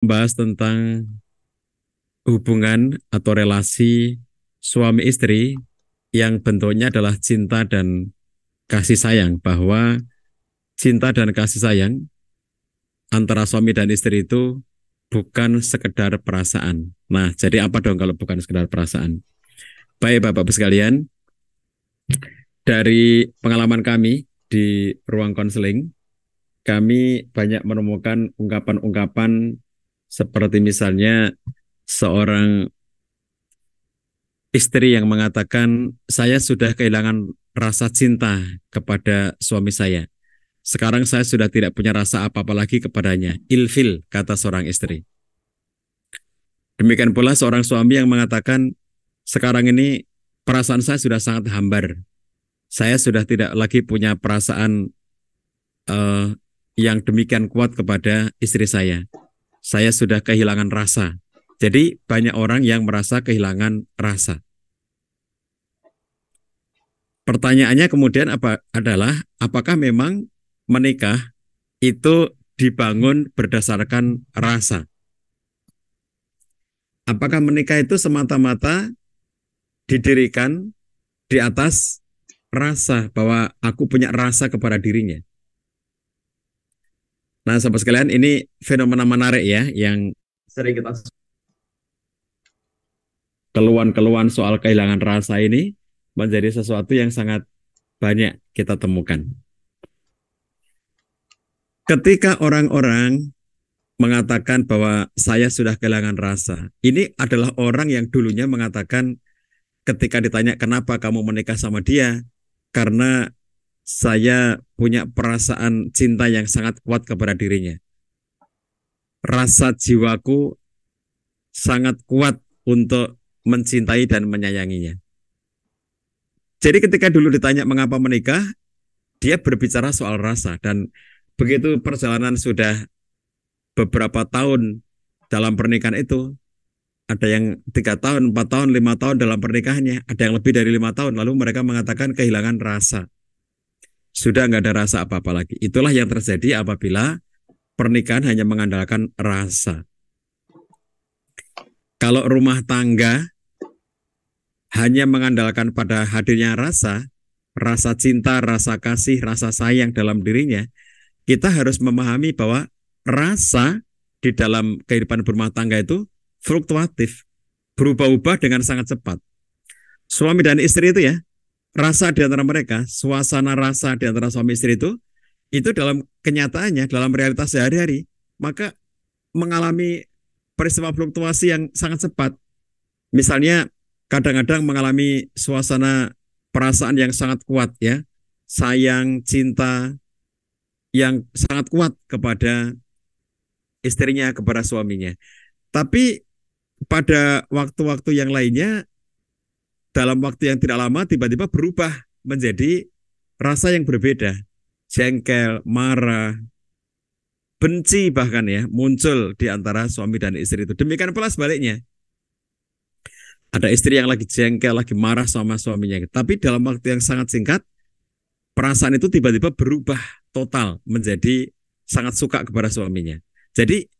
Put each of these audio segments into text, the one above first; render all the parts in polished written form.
Membahas tentang hubungan atau relasi suami istri yang bentuknya adalah cinta dan kasih sayang, bahwa cinta dan kasih sayang antara suami dan istri itu bukan sekedar perasaan. Nah, jadi apa dong kalau bukan sekedar perasaan? Baik Bapak-Bapak sekalian, dari pengalaman kami di ruang konseling, kami banyak menemukan ungkapan-ungkapan seperti misalnya seorang istri yang mengatakan, saya sudah kehilangan rasa cinta kepada suami saya. Sekarang saya sudah tidak punya rasa apa-apa lagi kepadanya. Ilfil, kata seorang istri. Demikian pula seorang suami yang mengatakan, sekarang ini perasaan saya sudah sangat hambar. Saya sudah tidak lagi punya perasaan eh, yang demikian kuat kepada istri saya. Saya sudah kehilangan rasa. Jadi banyak orang yang merasa kehilangan rasa. Pertanyaannya kemudian adalah apakah memang menikah itu dibangun berdasarkan rasa? Apakah menikah itu semata-mata didirikan di atas rasa, bahwa aku punya rasa kepada dirinya? Nah, sahabat sekalian, ini fenomena menarik ya, yang sering kita keluhan-keluhan soal kehilangan rasa ini menjadi sesuatu yang sangat banyak kita temukan. Ketika orang-orang mengatakan bahwa saya sudah kehilangan rasa, ini adalah orang yang dulunya mengatakan ketika ditanya kenapa kamu menikah sama dia, karena saya punya perasaan cinta yang sangat kuat kepada dirinya. Rasa jiwaku sangat kuat untuk mencintai dan menyayanginya. Jadi ketika dulu ditanya mengapa menikah, dia berbicara soal rasa, dan begitu perjalanan sudah beberapa tahun dalam pernikahan itu, ada yang 3 tahun, 4 tahun, 5 tahun dalam pernikahannya, ada yang lebih dari 5 tahun, lalu mereka mengatakan kehilangan rasa, sudah nggak ada rasa apa-apa lagi. Itulah yang terjadi apabila pernikahan hanya mengandalkan rasa. Kalau rumah tangga hanya mengandalkan pada hadirnya rasa, rasa cinta, rasa kasih, rasa sayang dalam dirinya, kita harus memahami bahwa rasa di dalam kehidupan berumah tangga itu fluktuatif, berubah-ubah dengan sangat cepat. Suami dan istri itu ya, rasa di antara mereka, suasana rasa di antara suami istri itu dalam kenyataannya, dalam realitas sehari-hari, maka mengalami peristiwa fluktuasi yang sangat cepat. Misalnya kadang-kadang mengalami suasana perasaan yang sangat kuat ya, sayang, cinta yang sangat kuat kepada istrinya, kepada suaminya. Tapi pada waktu-waktu yang lainnya, dalam waktu yang tidak lama tiba-tiba berubah menjadi rasa yang berbeda. Jengkel, marah, benci bahkan ya muncul di antara suami dan istri itu. Demikian pula sebaliknya. Ada istri yang lagi jengkel, lagi marah sama suaminya. Tapi dalam waktu yang sangat singkat, perasaan itu tiba-tiba berubah total menjadi sangat suka kepada suaminya. Jadi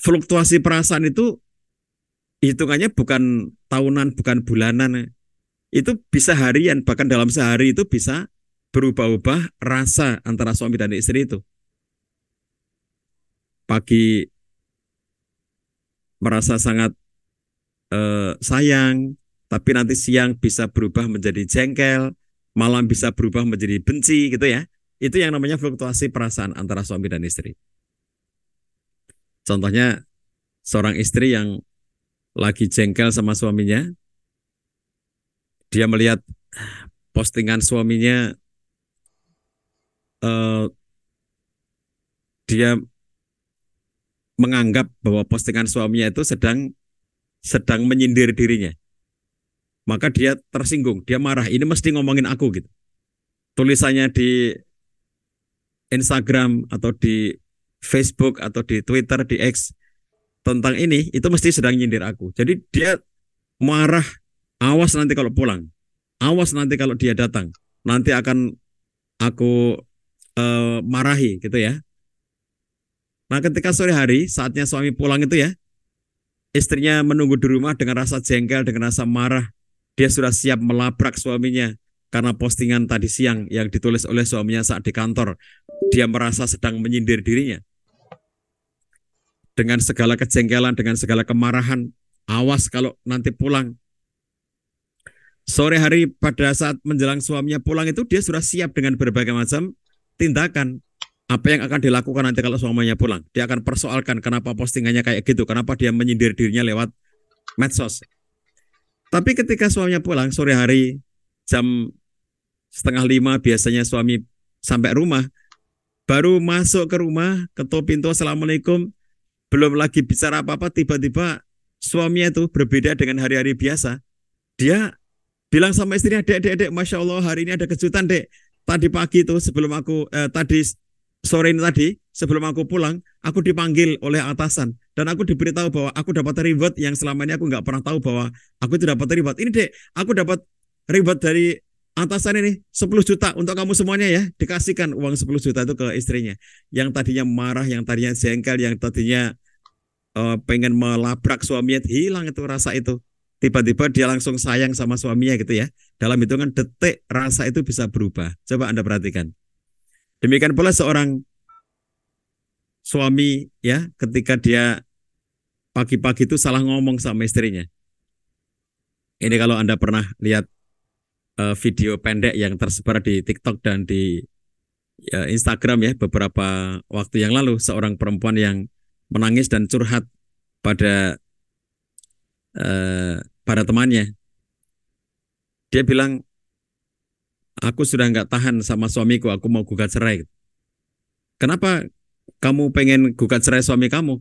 fluktuasi perasaan itu hitungannya bukan tahunan, bukan bulanan. Itu bisa harian, bahkan dalam sehari itu bisa berubah-ubah rasa antara suami dan istri itu. Pagi merasa sangat sayang, tapi nanti siang bisa berubah menjadi jengkel, malam bisa berubah menjadi benci gitu ya. Itu yang namanya fluktuasi perasaan antara suami dan istri. Contohnya seorang istri yang lagi jengkel sama suaminya, dia melihat postingan suaminya, eh, dia menganggap bahwa postingan suaminya itu sedang sedang menyindir dirinya. Maka dia tersinggung, dia marah, ini mesti ngomongin aku gitu. Tulisannya di Instagram atau di Facebook atau di Twitter, di X tentang ini, itu mesti sedang nyindir aku. Jadi dia marah, awas nanti kalau pulang, awas nanti kalau dia datang, nanti akan aku marahi gitu ya. Nah, ketika sore hari, saatnya suami pulang itu ya, istrinya menunggu di rumah dengan rasa jengkel, dengan rasa marah. Dia sudah siap melabrak suaminya karena postingan tadi siang yang ditulis oleh suaminya saat di kantor. Dia merasa sedang menyindir dirinya. Dengan segala kejengkelan, dengan segala kemarahan, awas kalau nanti pulang. Sore hari pada saat menjelang suaminya pulang itu dia sudah siap dengan berbagai macam tindakan. Apa yang akan dilakukan nanti kalau suaminya pulang? Dia akan persoalkan kenapa postingannya kayak gitu, kenapa dia menyindir dirinya lewat medsos. Tapi ketika suaminya pulang sore hari jam 4:30 biasanya suami sampai rumah, baru masuk ke rumah, ketuk pintu assalamualaikum, belum lagi bicara apa-apa, tiba-tiba suaminya itu berbeda dengan hari-hari biasa. Dia bilang sama istrinya, dek, Masya Allah hari ini ada kejutan dek. Tadi pagi itu sebelum aku, tadi sore ini tadi, sebelum aku pulang, aku dipanggil oleh atasan. Dan aku diberitahu bahwa aku dapat reward yang selama ini aku nggak pernah tahu bahwa aku itu dapat reward. Ini dek, aku dapat reward dari atasan ini 10 juta untuk kamu semuanya ya. Dikasihkan uang 10 juta itu ke istrinya. Yang tadinya marah, yang tadinya jengkel, yang tadinya pengen melabrak suaminya, hilang itu rasa itu. Tiba-tiba dia langsung sayang sama suaminya gitu ya. Dalam hitungan detik rasa itu bisa berubah. Coba Anda perhatikan. Demikian pula seorang suami ya, ketika dia pagi-pagi itu salah ngomong sama istrinya. Ini kalau Anda pernah lihat video pendek yang tersebar di TikTok dan di Instagram ya beberapa waktu yang lalu, seorang perempuan yang menangis dan curhat pada pada temannya. Dia bilang, aku sudah nggak tahan sama suamiku, aku mau gugat cerai. Kenapa kamu pengen gugat cerai suami kamu?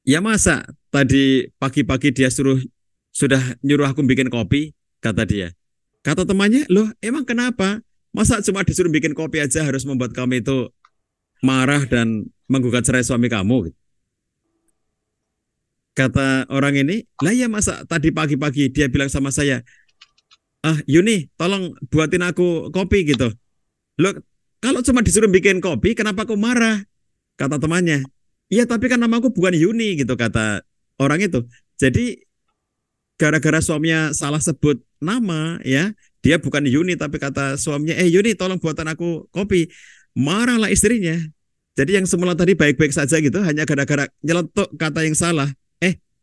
Ya masa tadi pagi-pagi dia sudah nyuruh aku bikin kopi, kata dia. Kata temannya, loh emang kenapa? Masa cuma disuruh bikin kopi aja harus membuat kamu itu marah dan menggugat cerai suami kamu? Kata orang ini, lah ya masa tadi pagi-pagi dia bilang sama saya, Yuni tolong buatin aku kopi gitu. Loh kalau cuma disuruh bikin kopi kenapa aku marah? Kata temannya, iya tapi kan namaku bukan Yuni gitu kata orang itu. Jadi gara-gara suaminya salah sebut nama ya, dia bukan Yuni tapi kata suaminya, Yuni tolong buatan aku kopi. Marahlah istrinya. Jadi yang semula tadi baik-baik saja gitu, hanya gara-gara nyeletuk kata yang salah.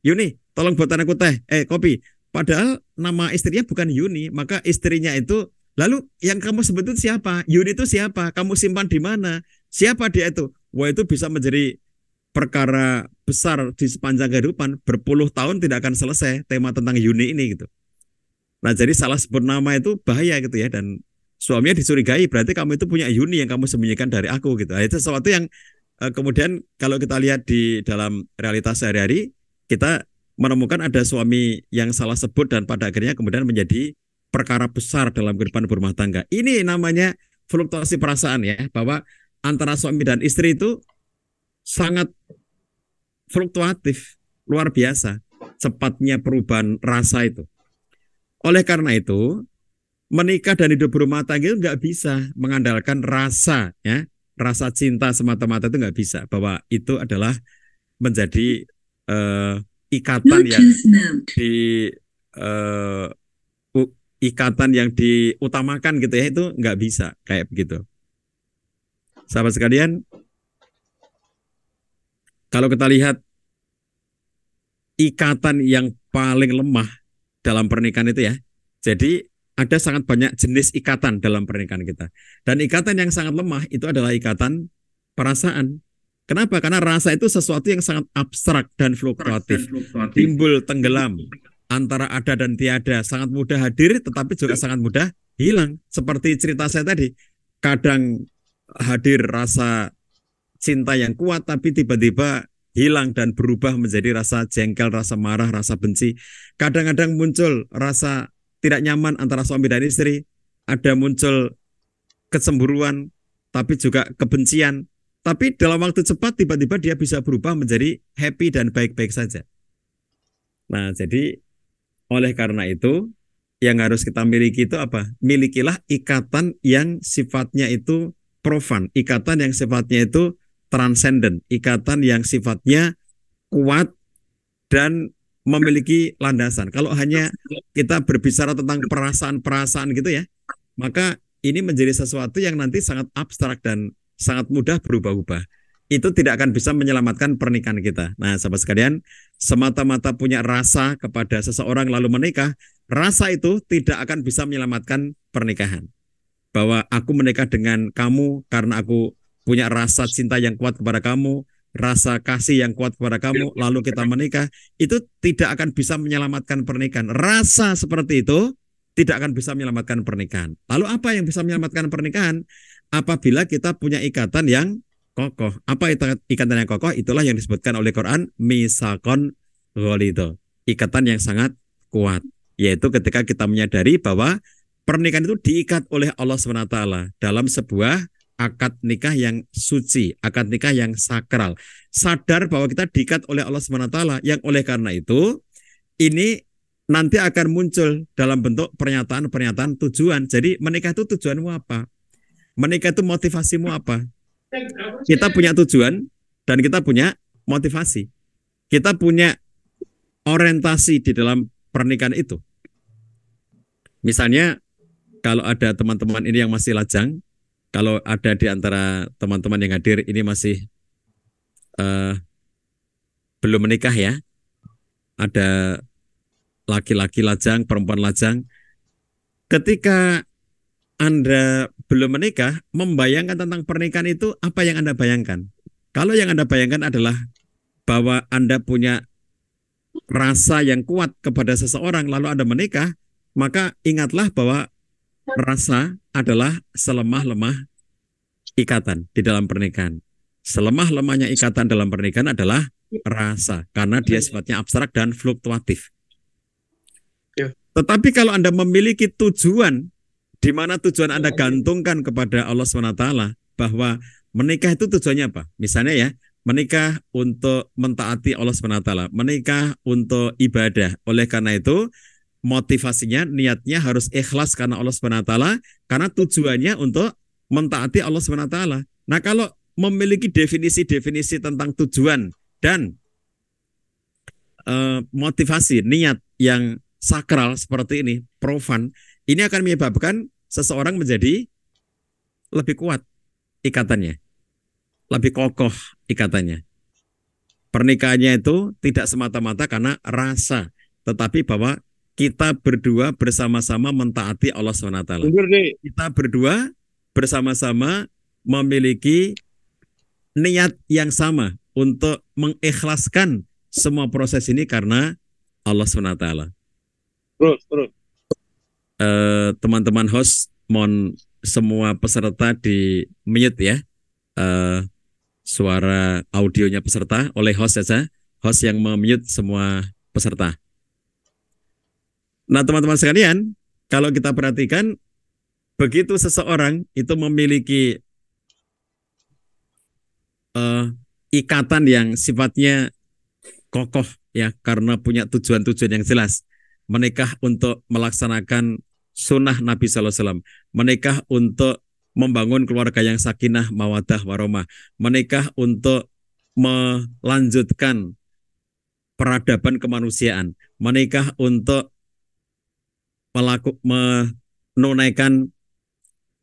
Yuni, tolong buatan aku teh, kopi. Padahal nama istrinya bukan Yuni, maka istrinya itu, lalu yang kamu sebut itu siapa? Yuni itu siapa? Kamu simpan di mana? Siapa dia itu? Wah itu bisa menjadi perkara besar di sepanjang kehidupan, berpuluh tahun tidak akan selesai tema tentang Yuni ini gitu. Nah jadi salah sebut nama itu bahaya gitu ya, dan suaminya disurigai, berarti kamu itu punya Yuni yang kamu sembunyikan dari aku gitu. Nah, itu sesuatu yang kemudian kalau kita lihat di dalam realitas sehari-hari, kita menemukan ada suami yang salah sebut dan pada akhirnya kemudian menjadi perkara besar dalam kehidupan berumah tangga. Ini namanya fluktuasi perasaan ya, bahwa antara suami dan istri itu sangat fluktuatif, luar biasa, cepatnya perubahan rasa itu. Oleh karena itu, menikah dan hidup berumah tangga itu nggak bisa mengandalkan rasa ya, rasa cinta semata-mata itu nggak bisa, bahwa itu adalah menjadi ikatan yang ikatan yang diutamakan gitu ya, itu nggak bisa kayak begitu. Sahabat sekalian, kalau kita lihat ikatan yang paling lemah dalam pernikahan itu ya, jadi ada sangat banyak jenis ikatan dalam pernikahan kita. Dan ikatan yang sangat lemah itu adalah ikatan perasaan. Kenapa? Karena rasa itu sesuatu yang sangat abstrak dan fluktuatif. Timbul, tenggelam, antara ada dan tiada. Sangat mudah hadir, tetapi juga sangat mudah hilang. Seperti cerita saya tadi. Kadang hadir rasa cinta yang kuat, tapi tiba-tiba hilang dan berubah menjadi rasa jengkel, rasa marah, rasa benci. Kadang-kadang muncul rasa tidak nyaman antara suami dan istri. Ada muncul kecemburuan, tapi juga kebencian. Tapi dalam waktu cepat tiba-tiba dia bisa berubah menjadi happy dan baik-baik saja. Nah, jadi oleh karena itu yang harus kita miliki itu apa? Milikilah ikatan yang sifatnya itu profan, ikatan yang sifatnya itu transenden, ikatan yang sifatnya kuat dan memiliki landasan. Kalau hanya kita berbicara tentang perasaan-perasaan gitu ya, maka ini menjadi sesuatu yang nanti sangat abstrak dan sangat mudah berubah-ubah. Itu tidak akan bisa menyelamatkan pernikahan kita. Nah, sahabat sekalian, semata-mata punya rasa kepada seseorang lalu menikah, rasa itu tidak akan bisa menyelamatkan pernikahan. Bahwa aku menikah dengan kamu karena aku punya rasa cinta yang kuat kepada kamu, rasa kasih yang kuat kepada kamu, lalu kita menikah, itu tidak akan bisa menyelamatkan pernikahan. Rasa seperti itu tidak akan bisa menyelamatkan pernikahan. Lalu apa yang bisa menyelamatkan pernikahan? Apabila kita punya ikatan yang kokoh. Apa ikatan yang kokoh? Itulah yang disebutkan oleh Quran, misakon ghalidho. Ikatan yang sangat kuat. Yaitu ketika kita menyadari bahwa pernikahan itu diikat oleh Allah SWT dalam sebuah akad nikah yang suci, akad nikah yang sakral. Sadar bahwa kita diikat oleh Allah SWT, yang oleh karena itu ini nanti akan muncul dalam bentuk pernyataan-pernyataan tujuan. Jadi menikah itu tujuanmu apa? Menikah itu motivasimu apa? Kita punya tujuan dan kita punya motivasi. Kita punya orientasi di dalam pernikahan itu. Misalnya kalau ada teman-teman ini yang masih lajang, kalau ada di antara teman-teman yang hadir ini masih belum menikah ya, ada laki-laki lajang, perempuan lajang, ketika Anda belum menikah, membayangkan tentang pernikahan itu apa yang Anda bayangkan? Kalau yang Anda bayangkan adalah bahwa Anda punya rasa yang kuat kepada seseorang lalu Anda menikah, maka ingatlah bahwa rasa adalah selemah-lemah ikatan di dalam pernikahan. Selemah-lemahnya ikatan dalam pernikahan adalah rasa, karena dia sifatnya abstrak dan fluktuatif. Tetapi kalau Anda memiliki tujuan, di mana tujuan Anda gantungkan kepada Allah SWT, bahwa menikah itu tujuannya apa? Misalnya ya, menikah untuk mentaati Allah SWT, menikah untuk ibadah. Oleh karena itu, motivasinya, niatnya harus ikhlas karena Allah SWT, karena tujuannya untuk mentaati Allah SWT. Nah, kalau memiliki definisi-definisi tentang tujuan dan motivasi, niat yang sakral seperti ini, profan, ini akan menyebabkan seseorang menjadi lebih kuat ikatannya, lebih kokoh ikatannya. Pernikahannya itu tidak semata-mata karena rasa, tetapi bahwa kita berdua bersama-sama mentaati Allah SWT. Kita berdua bersama-sama memiliki niat yang sama untuk mengikhlaskan semua proses ini karena Allah SWT. Terus. Teman-teman host, mohon semua peserta di mute ya. Suara audionya peserta oleh host saja. Host yang memute semua peserta. Nah, teman-teman sekalian, kalau kita perhatikan, begitu seseorang itu memiliki ikatan yang sifatnya kokoh ya, karena punya tujuan-tujuan yang jelas. Menikah untuk melaksanakan sunnah Nabi SAW, menikah untuk membangun keluarga yang sakinah, mawadah, warahmah, menikah untuk melanjutkan peradaban kemanusiaan, menikah untuk menunaikan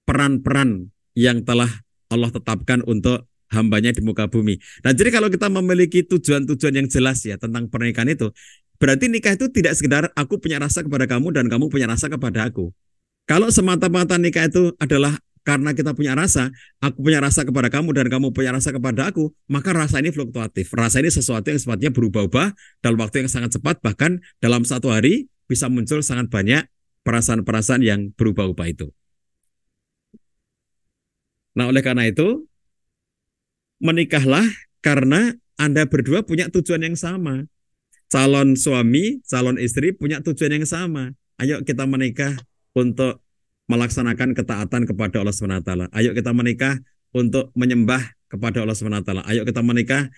peran-peran yang telah Allah tetapkan untuk hambanya di muka bumi. Nah, jadi kalau kita memiliki tujuan-tujuan yang jelas ya tentang pernikahan itu, berarti nikah itu tidak sekedar aku punya rasa kepada kamu dan kamu punya rasa kepada aku. Kalau semata-mata nikah itu adalah karena kita punya rasa, aku punya rasa kepada kamu dan kamu punya rasa kepada aku, maka rasa ini fluktuatif. Rasa ini sesuatu yang sifatnya berubah-ubah dalam waktu yang sangat cepat, bahkan dalam satu hari bisa muncul sangat banyak perasaan-perasaan yang berubah-ubah itu. Nah, oleh karena itu, menikahlah karena Anda berdua punya tujuan yang sama. Calon suami, calon istri punya tujuan yang sama. Ayo kita menikah untuk melaksanakan ketaatan kepada Allah SWT. Ayo kita menikah untuk menyembah kepada Allah SWT. Ayo kita menikah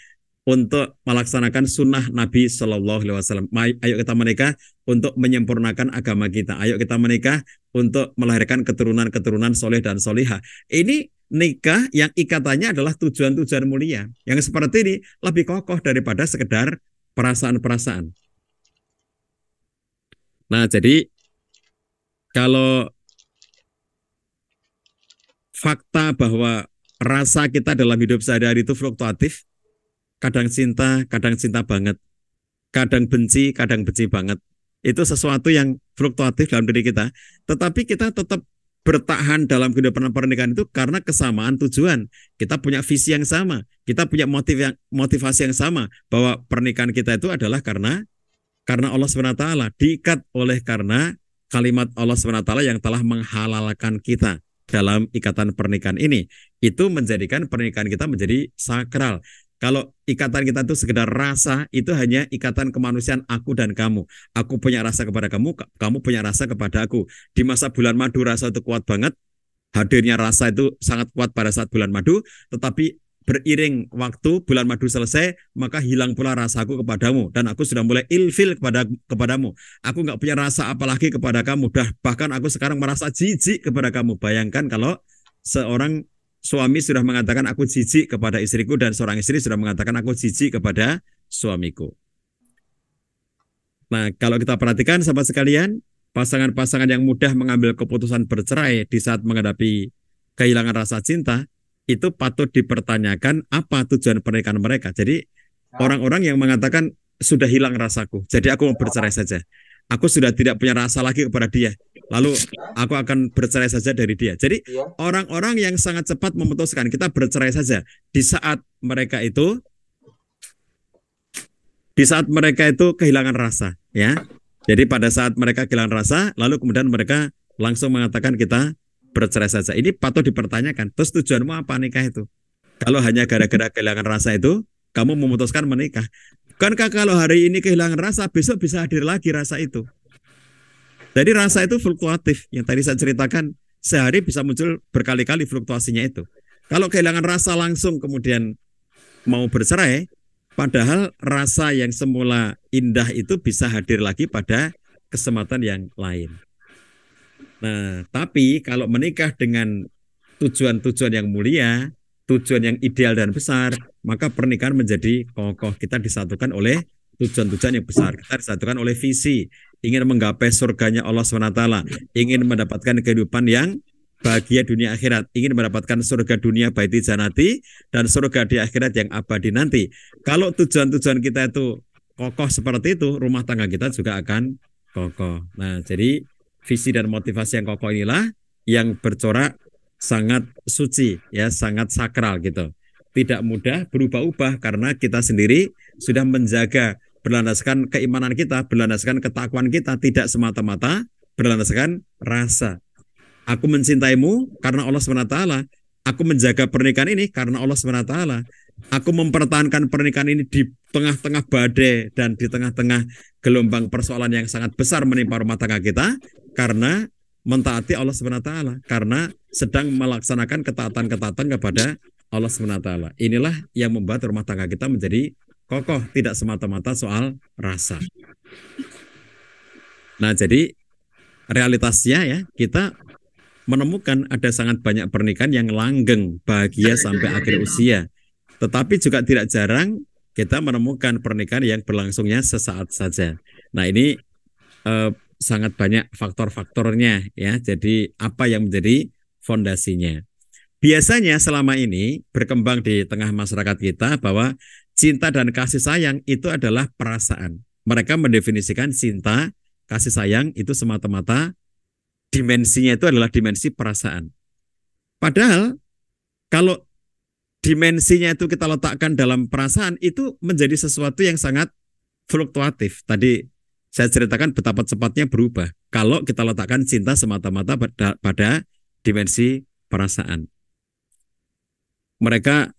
untuk melaksanakan sunnah Nabi Shallallahu Alaihi Wasallam. Ayo kita menikah untuk menyempurnakan agama kita. Ayo kita menikah untuk melahirkan keturunan-keturunan soleh dan solihah. Ini nikah yang ikatannya adalah tujuan-tujuan mulia. Yang seperti ini lebih kokoh daripada sekedar perasaan-perasaan. Nah, jadi kalau fakta bahwa rasa kita dalam hidup sehari-hari itu fluktuatif, kadang cinta banget, kadang benci banget. Itu sesuatu yang fluktuatif dalam diri kita. Tetapi kita tetap bertahan dalam kehidupan pernikahan itu karena kesamaan tujuan. Kita punya visi yang sama, kita punya motivasi yang sama, bahwa pernikahan kita itu adalah karena Allah SWT, diikat oleh karena kalimat Allah SWT yang telah menghalalkan kita dalam ikatan pernikahan ini. Itu menjadikan pernikahan kita menjadi sakral. Kalau ikatan kita itu sekedar rasa, itu hanya ikatan kemanusiaan aku dan kamu. Aku punya rasa kepada kamu, kamu punya rasa kepada aku. Di masa bulan madu rasa itu kuat banget, hadirnya rasa itu sangat kuat pada saat bulan madu, tetapi beriring waktu bulan madu selesai, maka hilang pula rasaku kepadamu, dan aku sudah mulai ilfil kepadamu. Aku nggak punya rasa apalagi kepada kamu, bahkan aku sekarang merasa jijik kepada kamu. Bayangkan kalau seorang suami sudah mengatakan aku jijik kepada istriku, dan seorang istri sudah mengatakan aku jijik kepada suamiku. Nah, kalau kita perhatikan sahabat sekalian, pasangan-pasangan yang mudah mengambil keputusan bercerai di saat menghadapi kehilangan rasa cinta, itu patut dipertanyakan apa tujuan pernikahan mereka. Jadi orang-orang yang mengatakan sudah hilang rasaku, jadi aku mau bercerai saja. Aku sudah tidak punya rasa lagi kepada dia, lalu aku akan bercerai saja dari dia. Jadi orang-orang yang sangat cepat memutuskan kita bercerai saja di saat mereka itu kehilangan rasa, ya. Jadi pada saat mereka kehilangan rasa, lalu kemudian mereka langsung mengatakan kita bercerai saja. Ini patut dipertanyakan. Terus tujuanmu apa nikah itu? Kalau hanya gara-gara kehilangan rasa itu, kamu memutuskan menikah. Bukankah kalau hari ini kehilangan rasa, besok bisa hadir lagi rasa itu? Jadi rasa itu fluktuatif. Yang tadi saya ceritakan, sehari bisa muncul berkali-kali fluktuasinya itu. Kalau kehilangan rasa langsung kemudian mau bercerai, padahal rasa yang semula indah itu bisa hadir lagi pada kesempatan yang lain. Nah, tapi kalau menikah dengan tujuan-tujuan yang mulia, tujuan yang ideal dan besar, maka pernikahan menjadi kokoh. Kita disatukan oleh tujuan-tujuan yang besar. Kita disatukan oleh visi, ingin menggapai surganya Allah SWT, ingin mendapatkan kehidupan yang bahagia dunia akhirat, ingin mendapatkan surga dunia baiti janati, dan surga di akhirat yang abadi nanti. Kalau tujuan-tujuan kita itu kokoh seperti itu, rumah tangga kita juga akan kokoh. Nah, jadi visi dan motivasi yang kokoh inilah yang bercorak sangat suci, ya, sangat sakral gitu. Tidak mudah berubah-ubah karena kita sendiri sudah menjaga, berlandaskan keimanan kita, berlandaskan ketakwaan kita, tidak semata-mata berlandaskan rasa. Aku mencintaimu karena Allah SWT. Aku menjaga pernikahan ini karena Allah SWT. Aku mempertahankan pernikahan ini di tengah-tengah badai dan di tengah-tengah gelombang persoalan yang sangat besar menimpa rumah tangga kita karena mentaati Allah SWT, karena sedang melaksanakan ketaatan-ketaatan kepada Allah SWT. Inilah yang membuat rumah tangga kita menjadi kokoh, tidak semata-mata soal rasa. Nah, jadi realitasnya ya, kita menemukan ada sangat banyak pernikahan yang langgeng, bahagia sampai akhir usia. Tetapi juga tidak jarang kita menemukan pernikahan yang berlangsungnya sesaat saja. Nah, ini sangat banyak faktor-faktornya ya. Jadi apa yang menjadi fondasinya? Biasanya selama ini berkembang di tengah masyarakat kita bahwa cinta dan kasih sayang itu adalah perasaan. Mereka mendefinisikan cinta, kasih sayang itu semata-mata dimensinya itu adalah dimensi perasaan. Padahal kalau dimensinya itu kita letakkan dalam perasaan, itu menjadi sesuatu yang sangat fluktuatif. Tadi saya ceritakan betapa cepatnya berubah kalau kita letakkan cinta semata-mata pada dimensi perasaan. Mereka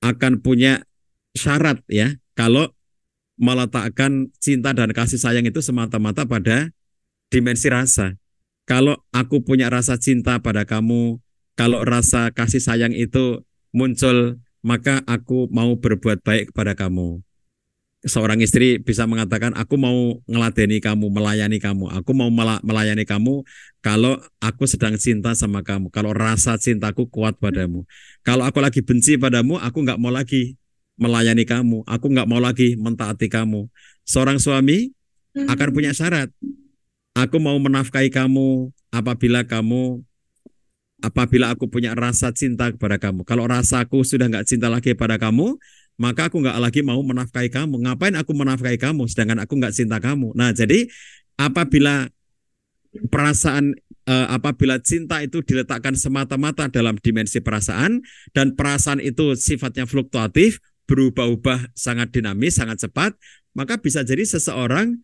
akan punya syarat ya kalau meletakkan cinta dan kasih sayang itu semata-mata pada dimensi rasa. Kalau aku punya rasa cinta pada kamu, kalau rasa kasih sayang itu muncul maka aku mau berbuat baik kepada kamu. Seorang istri bisa mengatakan, aku mau ngeladeni kamu, melayani kamu. Aku mau melayani kamu kalau aku sedang cinta sama kamu. Kalau rasa cintaku kuat padamu. Kalau aku lagi benci padamu, aku nggak mau lagi melayani kamu. Aku nggak mau lagi mentaati kamu. Seorang suami akan punya syarat. Aku mau menafkahi kamu apabila aku punya rasa cinta kepada kamu. Kalau rasaku sudah nggak cinta lagi pada kamu, maka aku nggak lagi mau menafkahi kamu. Ngapain aku menafkahi kamu, sedangkan aku nggak cinta kamu. Nah, jadi apabila apabila cinta itu diletakkan semata-mata dalam dimensi perasaan, dan perasaan itu sifatnya fluktuatif, berubah-ubah sangat dinamis, sangat cepat, maka bisa jadi seseorang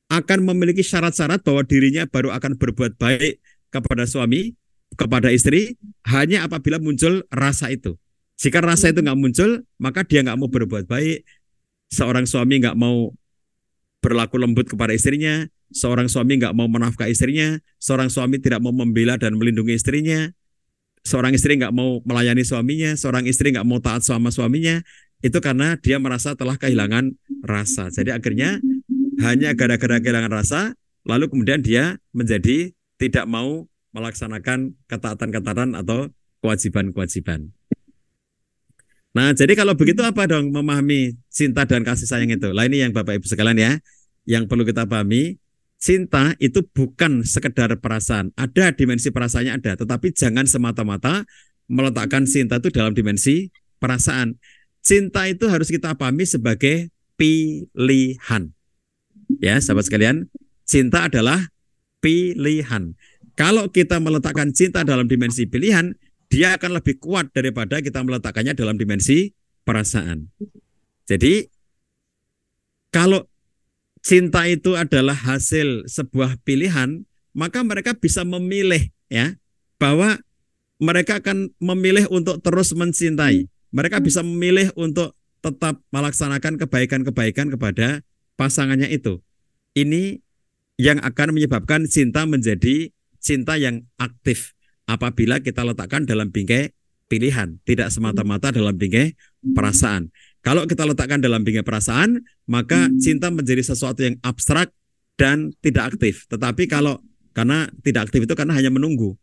akan memiliki syarat-syarat bahwa dirinya baru akan berbuat baik kepada suami, kepada istri, hanya apabila muncul rasa itu. Jika rasa itu nggak muncul, maka dia nggak mau berbuat baik. Seorang suami nggak mau berlaku lembut kepada istrinya, seorang suami nggak mau menafkahi istrinya, seorang suami tidak mau membela dan melindungi istrinya, seorang istri nggak mau melayani suaminya, seorang istri nggak mau taat sama suaminya, itu karena dia merasa telah kehilangan rasa. Jadi akhirnya hanya gara-gara kehilangan rasa, lalu kemudian dia menjadi tidak mau melaksanakan ketaatan-ketaatan atau kewajiban-kewajiban. Nah, jadi kalau begitu apa dong memahami cinta dan kasih sayang itu? Lah ini yang Bapak Ibu sekalian ya, yang perlu kita pahami, cinta itu bukan sekedar perasaan. Ada dimensi perasaannya ada, tetapi jangan semata-mata meletakkan cinta itu dalam dimensi perasaan. Cinta itu harus kita pahami sebagai pilihan. Ya, sahabat sekalian, cinta adalah pilihan. Kalau kita meletakkan cinta dalam dimensi pilihan, dia akan lebih kuat daripada kita meletakkannya dalam dimensi perasaan. Jadi, kalau cinta itu adalah hasil sebuah pilihan, maka mereka bisa memilih ya, bahwa mereka akan memilih untuk terus mencintai. Mereka bisa memilih untuk tetap melaksanakan kebaikan-kebaikan kepada pasangannya itu. Ini yang akan menyebabkan cinta menjadi cinta yang aktif apabila kita letakkan dalam bingkai pilihan, tidak semata-mata dalam bingkai perasaan. Kalau kita letakkan dalam bingkai perasaan, maka cinta menjadi sesuatu yang abstrak dan tidak aktif. Tetapi karena tidak aktif itu karena hanya menunggu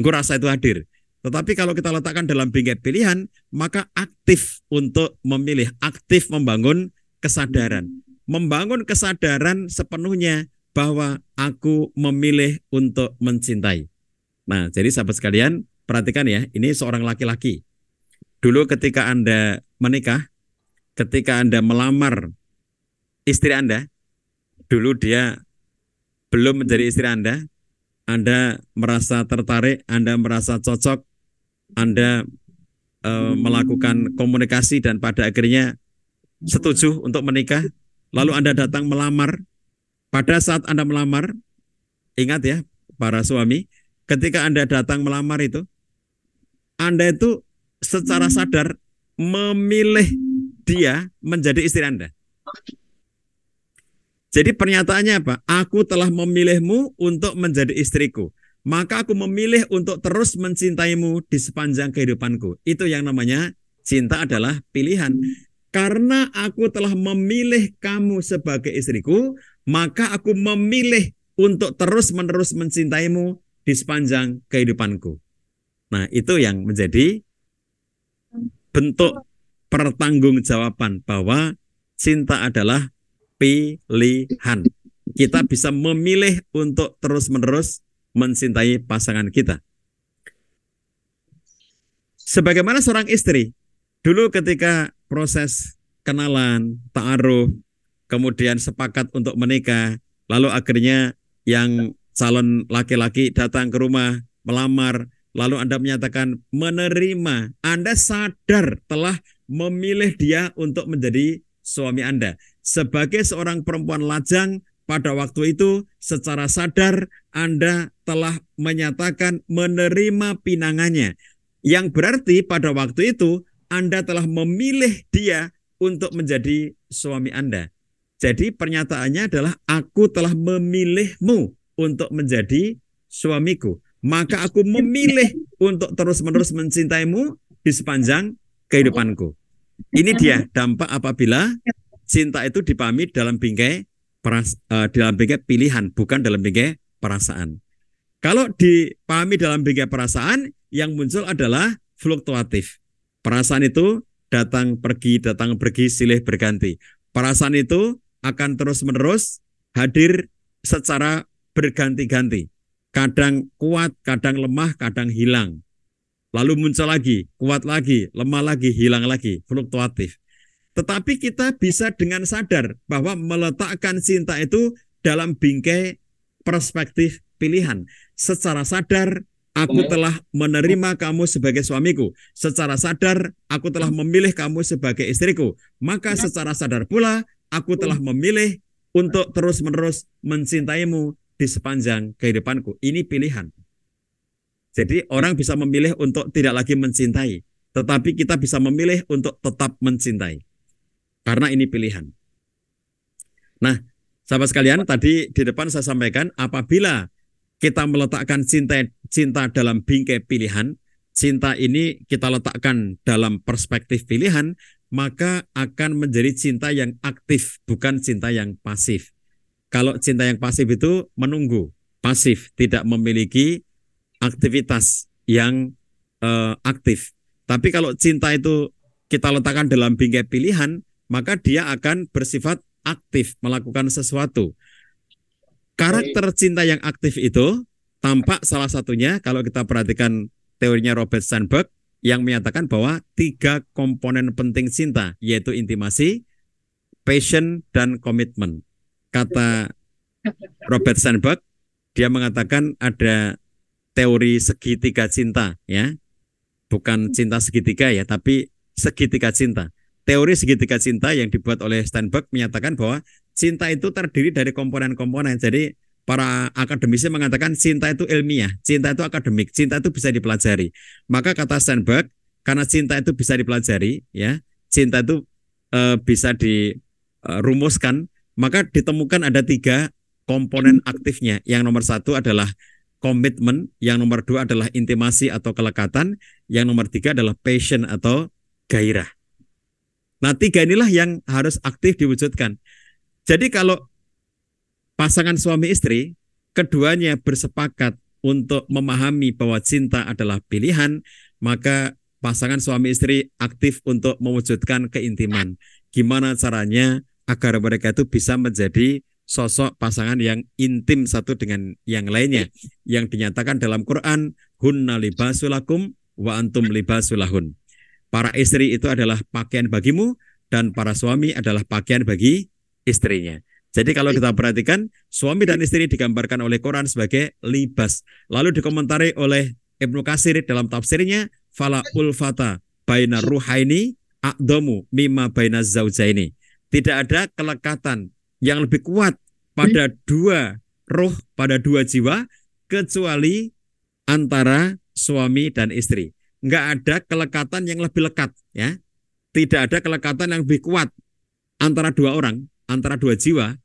rasa itu hadir. Tetapi kalau kita letakkan dalam bingkai pilihan, maka aktif untuk memilih, aktif membangun kesadaran. Membangun kesadaran sepenuhnya bahwa aku memilih untuk mencintai. Nah, jadi sahabat sekalian, perhatikan ya, ini seorang laki-laki. Dulu ketika Anda menikah, ketika Anda melamar istri Anda, dulu dia belum menjadi istri Anda merasa tertarik, Anda merasa cocok, Anda melakukan komunikasi dan pada akhirnya setuju untuk menikah, lalu Anda datang melamar. Pada saat Anda melamar, ingat ya para suami, ketika Anda datang melamar itu, Anda itu secara sadar memilih dia menjadi istri Anda. Jadi pernyataannya apa? Aku telah memilihmu untuk menjadi istriku. Maka aku memilih untuk terus mencintaimu di sepanjang kehidupanku. Itu yang namanya cinta adalah pilihan. Karena aku telah memilih kamu sebagai istriku, maka aku memilih untuk terus-menerus mencintaimu di sepanjang kehidupanku. Nah, itu yang menjadi bentuk pertanggungjawaban bahwa cinta adalah pilihan. Kita bisa memilih untuk terus-menerus mencintai pasangan kita. Sebagaimana seorang istri, dulu ketika proses kenalan, ta'aruf, kemudian sepakat untuk menikah, lalu akhirnya yang calon laki-laki datang ke rumah, melamar, lalu Anda menyatakan menerima, Anda sadar telah memilih dia untuk menjadi suami Anda. Sebagai seorang perempuan lajang, pada waktu itu secara sadar Anda telah menyatakan menerima pinangannya. Yang berarti pada waktu itu Anda telah memilih dia untuk menjadi suami Anda. Jadi pernyataannya adalah aku telah memilihmu untuk menjadi suamiku. Maka aku memilih untuk terus-menerus mencintaimu di sepanjang kehidupanku. Ini dia dampak apabila cinta itu dipahami dalam bingkai pilihan, bukan dalam bingkai perasaan. Kalau dipahami dalam bingkai perasaan, yang muncul adalah fluktuatif. Perasaan itu datang pergi, silih berganti. Perasaan itu akan terus-menerus hadir secara berganti-ganti. Kadang kuat, kadang lemah, kadang hilang. Lalu muncul lagi, kuat lagi, lemah lagi, hilang lagi, fluktuatif. Tetapi kita bisa dengan sadar bahwa meletakkan cinta itu dalam bingkai perspektif pilihan. Secara sadar, aku telah menerima kamu sebagai suamiku. Secara sadar, aku telah memilih kamu sebagai istriku. Maka secara sadar pula, aku telah memilih untuk terus-menerus mencintaimu di sepanjang kehidupanku. Ini pilihan. Jadi orang bisa memilih untuk tidak lagi mencintai, tetapi kita bisa memilih untuk tetap mencintai. Karena ini pilihan. Nah, sahabat sekalian, tadi di depan saya sampaikan, apabila kita meletakkan cinta dalam bingkai pilihan, cinta ini kita letakkan dalam perspektif pilihan, maka akan menjadi cinta yang aktif, bukan cinta yang pasif. Kalau cinta yang pasif itu menunggu, pasif, tidak memiliki aktivitas yang aktif. Tapi kalau cinta itu kita letakkan dalam bingkai pilihan, maka dia akan bersifat aktif, melakukan sesuatu. Karakter cinta yang aktif itu tampak salah satunya kalau kita perhatikan teorinya Robert Sternberg yang menyatakan bahwa 3 komponen penting cinta, yaitu intimasi, passion, dan komitmen. Kata Robert Sternberg, dia mengatakan ada teori segitiga cinta, ya, bukan cinta segitiga ya, tapi segitiga cinta. Teori segitiga cinta yang dibuat oleh Sternberg menyatakan bahwa cinta itu terdiri dari komponen-komponen. Jadi para akademisi mengatakan cinta itu ilmiah, cinta itu akademik, cinta itu bisa dipelajari. Maka kata Sternberg, karena cinta itu bisa dipelajari, ya, cinta itu bisa dirumuskan, maka ditemukan ada 3 komponen aktifnya. Yang nomor 1 adalah komitmen, yang nomor 2 adalah intimasi atau kelekatan, yang nomor 3 adalah passion atau gairah. Nah, 3 inilah yang harus aktif diwujudkan. Jadi kalau pasangan suami istri, keduanya bersepakat untuk memahami bahwa cinta adalah pilihan, maka pasangan suami istri aktif untuk mewujudkan keintiman. Gimana caranya agar mereka itu bisa menjadi sosok pasangan yang intim satu dengan yang lainnya, yang dinyatakan dalam Quran, hunna libasulakum wa antum libasulahun. Para istri itu adalah pakaian bagimu dan para suami adalah pakaian bagi istrinya. Jadi kalau kita perhatikan, suami dan istri digambarkan oleh Quran sebagai libas. Lalu dikomentari oleh Ibnu Katsir dalam tafsirnya, fala ulfata baina ruhaini aqdamu mimma baina zaujaini. Tidak ada kelekatan yang lebih kuat pada 2 roh, pada 2 jiwa, kecuali antara suami dan istri. Enggak ada kelekatan yang lebih lekat, ya. Tidak ada kelekatan yang lebih kuat antara 2 orang, antara 2 jiwa,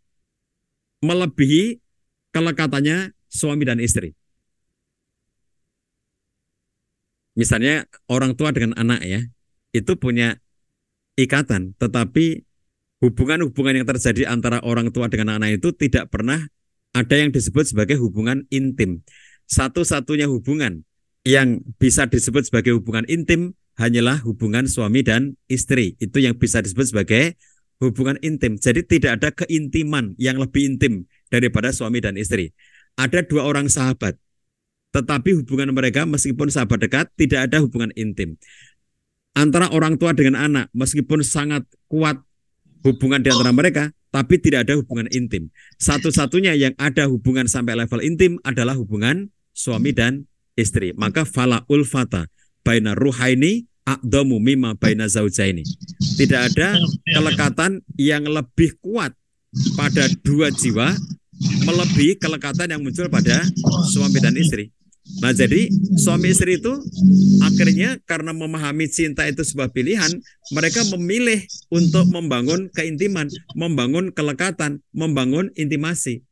melebihi kelekatannya suami dan istri. Misalnya orang tua dengan anak, ya, itu punya ikatan, tetapi hubungan-hubungan yang terjadi antara orang tua dengan anak itu tidak pernah ada yang disebut sebagai hubungan intim. Satu-satunya hubungan yang bisa disebut sebagai hubungan intim hanyalah hubungan suami dan istri. Itu yang bisa disebut sebagai hubungan intim. Jadi tidak ada keintiman yang lebih intim daripada suami dan istri. Ada 2 orang sahabat, tetapi hubungan mereka meskipun sahabat dekat, tidak ada hubungan intim. Antara orang tua dengan anak, meskipun sangat kuat hubungan di antara mereka, tapi tidak ada hubungan intim. Satu-satunya yang ada hubungan sampai level intim adalah hubungan suami dan istri. Maka fala ulfata baina ruhaini aqdamu mimma baina zaujaini. Tidak ada kelekatan yang lebih kuat pada 2 jiwa melebihi kelekatan yang muncul pada suami dan istri. Nah, jadi suami istri itu akhirnya karena memahami cinta itu sebuah pilihan, mereka memilih untuk membangun keintiman, membangun kelekatan, membangun intimasi.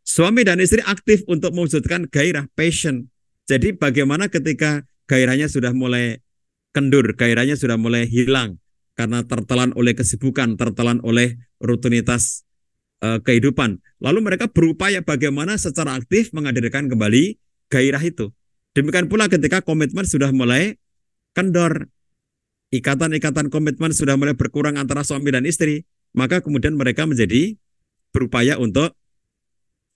Suami dan istri aktif untuk mewujudkan gairah, passion. Jadi bagaimana ketika gairahnya sudah mulai kendur, gairahnya sudah mulai hilang karena tertelan oleh kesibukan, tertelan oleh rutinitas kehidupan. Lalu mereka berupaya bagaimana secara aktif menghadirkan kembali gairah itu. Demikian pula ketika komitmen sudah mulai kendor, ikatan-ikatan komitmen sudah mulai berkurang antara suami dan istri, maka kemudian mereka menjadi berupaya untuk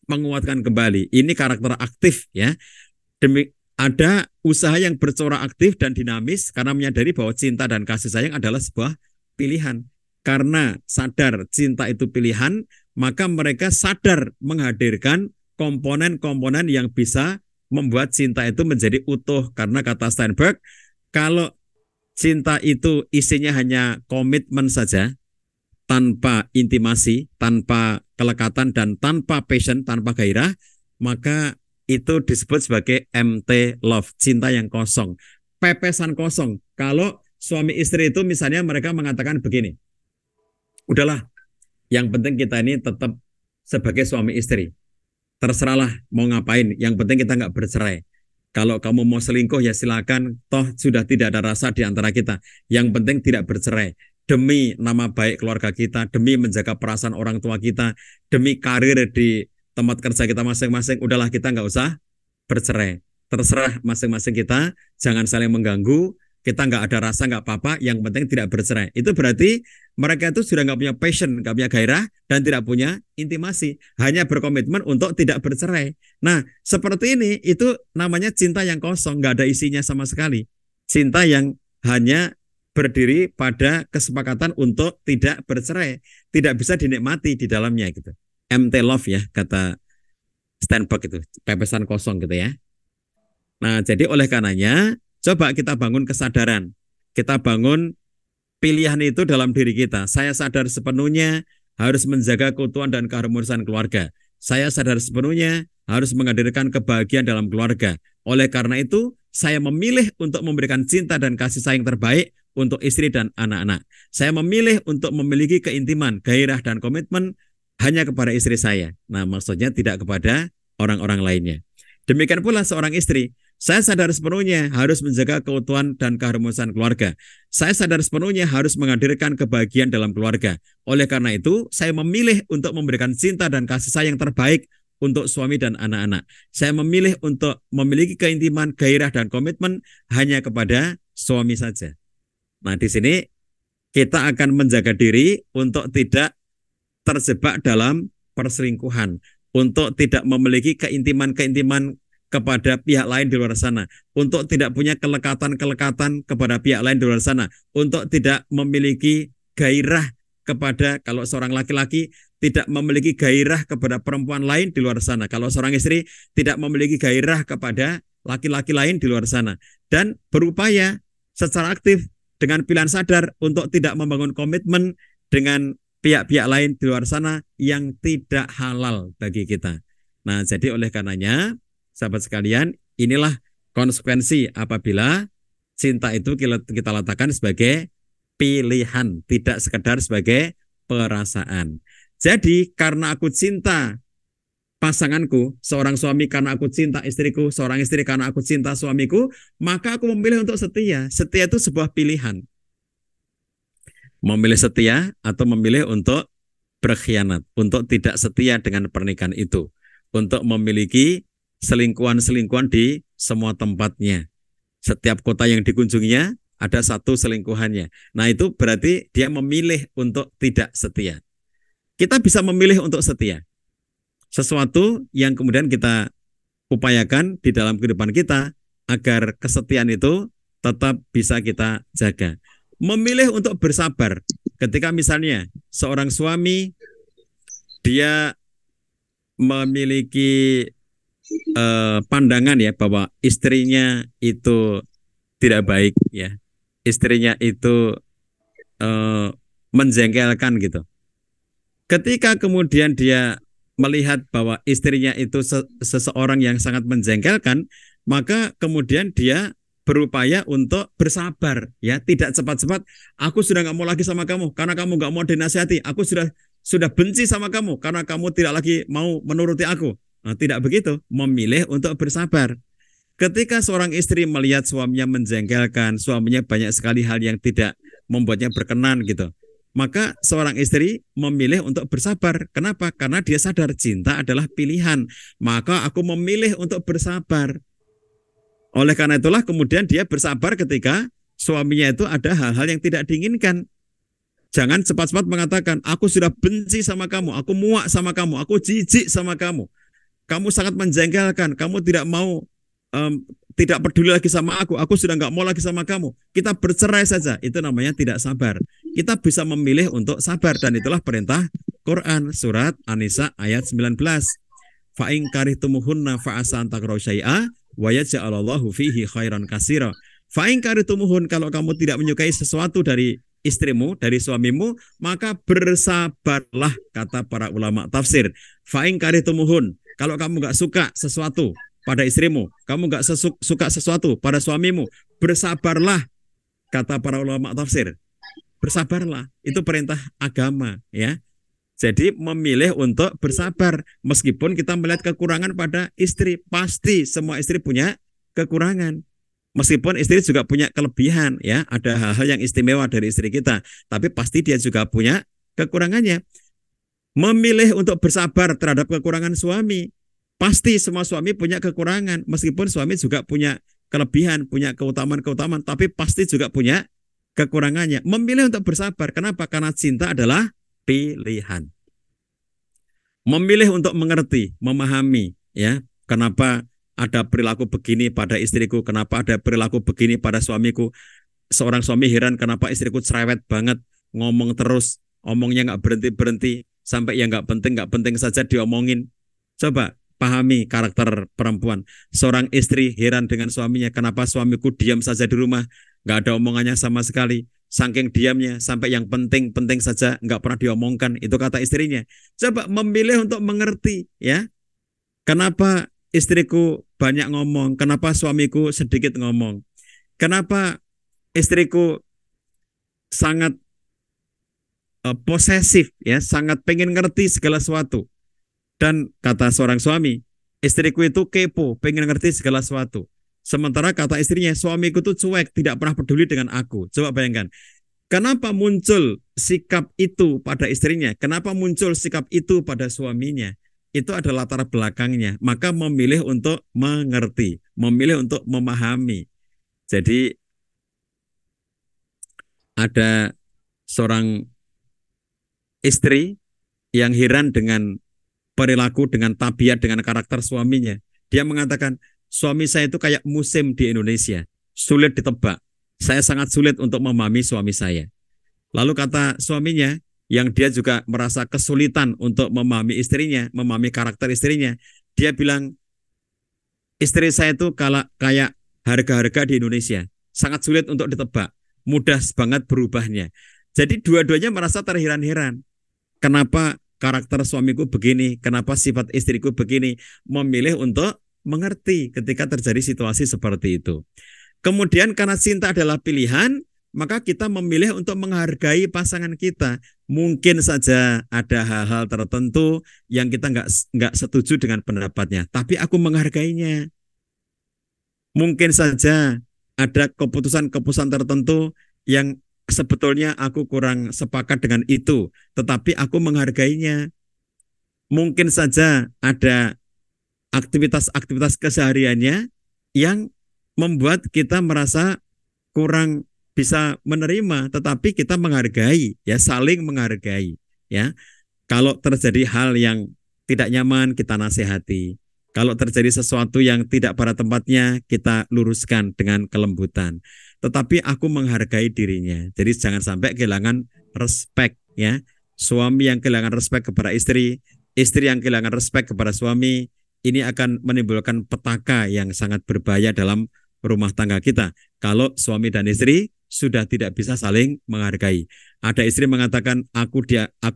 menguatkan kembali. Ini karakter aktif ya. Ada usaha yang bercorak aktif dan dinamis karena menyadari bahwa cinta dan kasih sayang adalah sebuah pilihan. Karena sadar cinta itu pilihan, maka mereka sadar menghadirkan komponen-komponen yang bisa membuat cinta itu menjadi utuh. Karena kata Steinberg, kalau cinta itu isinya hanya komitmen saja, tanpa intimasi, tanpa kelekatan, dan tanpa passion, tanpa gairah, maka itu disebut sebagai empty love, cinta yang kosong, pepesan kosong. Kalau suami istri itu misalnya mereka mengatakan begini, udahlah, yang penting kita ini tetap sebagai suami istri. Terserahlah mau ngapain, yang penting kita nggak bercerai. Kalau kamu mau selingkuh ya silakan, toh sudah tidak ada rasa di antara kita. Yang penting tidak bercerai. Demi nama baik keluarga kita, demi menjaga perasaan orang tua kita, demi karir di tempat kerja kita masing-masing, udahlah kita nggak usah bercerai. Terserah masing-masing kita, jangan saling mengganggu, kita nggak ada rasa nggak apa-apa, yang penting tidak bercerai. Itu berarti mereka itu sudah nggak punya passion, nggak punya gairah, dan tidak punya intimasi, hanya berkomitmen untuk tidak bercerai. Nah, seperti ini itu namanya cinta yang kosong, nggak ada isinya sama sekali. Cinta yang hanya berdiri pada kesepakatan untuk tidak bercerai, tidak bisa dinikmati di dalamnya gitu. Empty love ya kata Steinberg itu, pepesan kosong gitu ya. Nah, jadi oleh karenanya coba kita bangun kesadaran, kita bangun pilihan itu dalam diri kita. Saya sadar sepenuhnya harus menjaga keutuhan dan keharmonisan keluarga. Saya sadar sepenuhnya harus menghadirkan kebahagiaan dalam keluarga. Oleh karena itu, saya memilih untuk memberikan cinta dan kasih sayang terbaik untuk istri dan anak-anak. Saya memilih untuk memiliki keintiman, gairah, dan komitmen hanya kepada istri saya. Nah, maksudnya tidak kepada orang-orang lainnya. Demikian pula seorang istri. Saya sadar sepenuhnya harus menjaga keutuhan dan keharmonisan keluarga. Saya sadar sepenuhnya harus menghadirkan kebahagiaan dalam keluarga. Oleh karena itu, saya memilih untuk memberikan cinta dan kasih sayang terbaik untuk suami dan anak-anak. Saya memilih untuk memiliki keintiman, gairah, dan komitmen hanya kepada suami saja. Nah, di sini kita akan menjaga diri untuk tidak terjebak dalam perselingkuhan, untuk tidak memiliki keintiman-keintiman kepada pihak lain di luar sana, untuk tidak punya kelekatan-kelekatan kepada pihak lain di luar sana, untuk tidak memiliki gairah kepada, kalau seorang laki-laki tidak memiliki gairah kepada perempuan lain di luar sana, kalau seorang istri tidak memiliki gairah kepada laki-laki lain di luar sana, dan berupaya secara aktif dengan pilihan sadar untuk tidak membangun komitmen dengan pihak-pihak lain di luar sana yang tidak halal bagi kita. Nah, jadi oleh karenanya, sahabat sekalian, inilah konsekuensi apabila cinta itu kita letakkan sebagai pilihan, tidak sekedar sebagai perasaan. Jadi, karena aku cinta pasanganku, seorang suami karena aku cinta istriku, seorang istri karena aku cinta suamiku, maka aku memilih untuk setia. Setia itu sebuah pilihan. Memilih setia atau memilih untuk berkhianat, untuk tidak setia dengan pernikahan itu, untuk memiliki selingkuhan-selingkuhan di semua tempatnya. Setiap kota yang dikunjunginya ada satu selingkuhannya. Nah, itu berarti dia memilih untuk tidak setia. Kita bisa memilih untuk setia. Sesuatu yang kemudian kita upayakan di dalam kehidupan kita agar kesetiaan itu tetap bisa kita jaga. Memilih untuk bersabar. Ketika misalnya seorang suami dia memiliki pandangan ya bahwa istrinya itu tidak baik ya, istrinya itu menjengkelkan gitu. Ketika kemudian dia melihat bahwa istrinya itu seseorang yang sangat menjengkelkan, maka kemudian dia berupaya untuk bersabar ya, tidak cepat-cepat aku sudah nggak mau lagi sama kamu karena kamu nggak mau dinasihati, aku sudah benci sama kamu karena kamu tidak lagi mau menuruti aku. Nah, tidak begitu, memilih untuk bersabar. Ketika seorang istri melihat suaminya menjengkelkan, suaminya banyak sekali hal yang tidak membuatnya berkenan gitu, maka seorang istri memilih untuk bersabar. Kenapa? Karena dia sadar cinta adalah pilihan. Maka aku memilih untuk bersabar. Oleh karena itulah kemudian dia bersabar ketika suaminya itu ada hal-hal yang tidak diinginkan. Jangan cepat-cepat mengatakan, aku sudah benci sama kamu, aku muak sama kamu, aku jijik sama kamu. Kamu sangat menjengkelkan, kamu tidak mau, tidak peduli lagi sama aku sudah nggak mau lagi sama kamu. Kita bercerai saja, itu namanya tidak sabar. Kita bisa memilih untuk sabar, dan itulah perintah Quran, surat An-Nisa ayat 19. Fa'in karihtumuhunna fa'asa antakrahu syai'a wa yaj'alallahu fihi khairan katsira. Fa'in karihtumuhun, kalau kamu tidak menyukai sesuatu dari istrimu, dari suamimu, maka bersabarlah, kata para ulama tafsir. Fa'in karihtumuhun, kalau kamu nggak suka sesuatu pada istrimu, kamu nggak suka sesuatu pada suamimu, bersabarlah, kata para ulama tafsir. Bersabarlah, itu perintah agama, ya. Jadi memilih untuk bersabar, meskipun kita melihat kekurangan pada istri. Pasti semua istri punya kekurangan. Meskipun istri juga punya kelebihan, ya, ada hal-hal yang istimewa dari istri kita, tapi pasti dia juga punya kekurangannya. Memilih untuk bersabar terhadap kekurangan suami. Pasti semua suami punya kekurangan, meskipun suami juga punya kelebihan, punya keutamaan-keutamaan, tapi pasti juga punya kekurangannya. Memilih untuk bersabar, kenapa? Karena cinta adalah pilihan. Memilih untuk mengerti, memahami, ya, kenapa ada perilaku begini pada istriku, kenapa ada perilaku begini pada suamiku. Seorang suami heran kenapa istriku cerewet banget, ngomong terus, omongnya nggak berhenti-berhenti, sampai yang nggak penting saja diomongin. Coba pahami karakter perempuan. Seorang istri heran dengan suaminya, kenapa suamiku diam saja di rumah, nggak ada omongannya sama sekali. Saking diamnya, sampai yang penting-penting saja nggak pernah diomongkan. Itu kata istrinya. Coba memilih untuk mengerti, ya. Kenapa istriku banyak ngomong? Kenapa suamiku sedikit ngomong? Kenapa istriku sangat posesif, ya, sangat pengen ngerti segala sesuatu. Dan kata seorang suami, istriku itu kepo, pengen ngerti segala sesuatu. Sementara kata istrinya, suamiku tuh cuek, tidak pernah peduli dengan aku. Coba bayangkan, kenapa muncul sikap itu pada istrinya? Kenapa muncul sikap itu pada suaminya? Itu adalah latar belakangnya. Maka memilih untuk mengerti, memilih untuk memahami. Jadi ada seorang istri yang heran dengan perilaku, dengan tabiat, dengan karakter suaminya. Dia mengatakan, suami saya itu kayak musim di Indonesia, sulit ditebak. Saya sangat sulit untuk memahami suami saya. Lalu kata suaminya, yang dia juga merasa kesulitan untuk memahami istrinya, memahami karakter istrinya, dia bilang, istri saya itu kayak harga-harga di Indonesia, sangat sulit untuk ditebak, mudah banget berubahnya. Jadi dua-duanya merasa terheran-heran. Kenapa karakter suamiku begini, kenapa sifat istriku begini, memilih untuk mengerti ketika terjadi situasi seperti itu. Kemudian karena cinta adalah pilihan, maka kita memilih untuk menghargai pasangan kita. Mungkin saja ada hal-hal tertentu yang kita nggak setuju dengan pendapatnya, tapi aku menghargainya. Mungkin saja ada keputusan-keputusan tertentu yang sebetulnya aku kurang sepakat dengan itu, tetapi aku menghargainya. Mungkin saja ada aktivitas-aktivitas kesehariannya yang membuat kita merasa kurang bisa menerima, tetapi kita menghargai, ya, saling menghargai, ya. Kalau terjadi hal yang tidak nyaman, kita nasihati. Kalau terjadi sesuatu yang tidak pada tempatnya, kita luruskan dengan kelembutan. Tetapi aku menghargai dirinya. Jadi jangan sampai kehilangan respect, ya. Suami yang kehilangan respect kepada istri yang kehilangan respect kepada suami, ini akan menimbulkan petaka yang sangat berbahaya dalam rumah tangga kita. Kalau suami dan istri sudah tidak bisa saling menghargai. Ada istri mengatakan, aku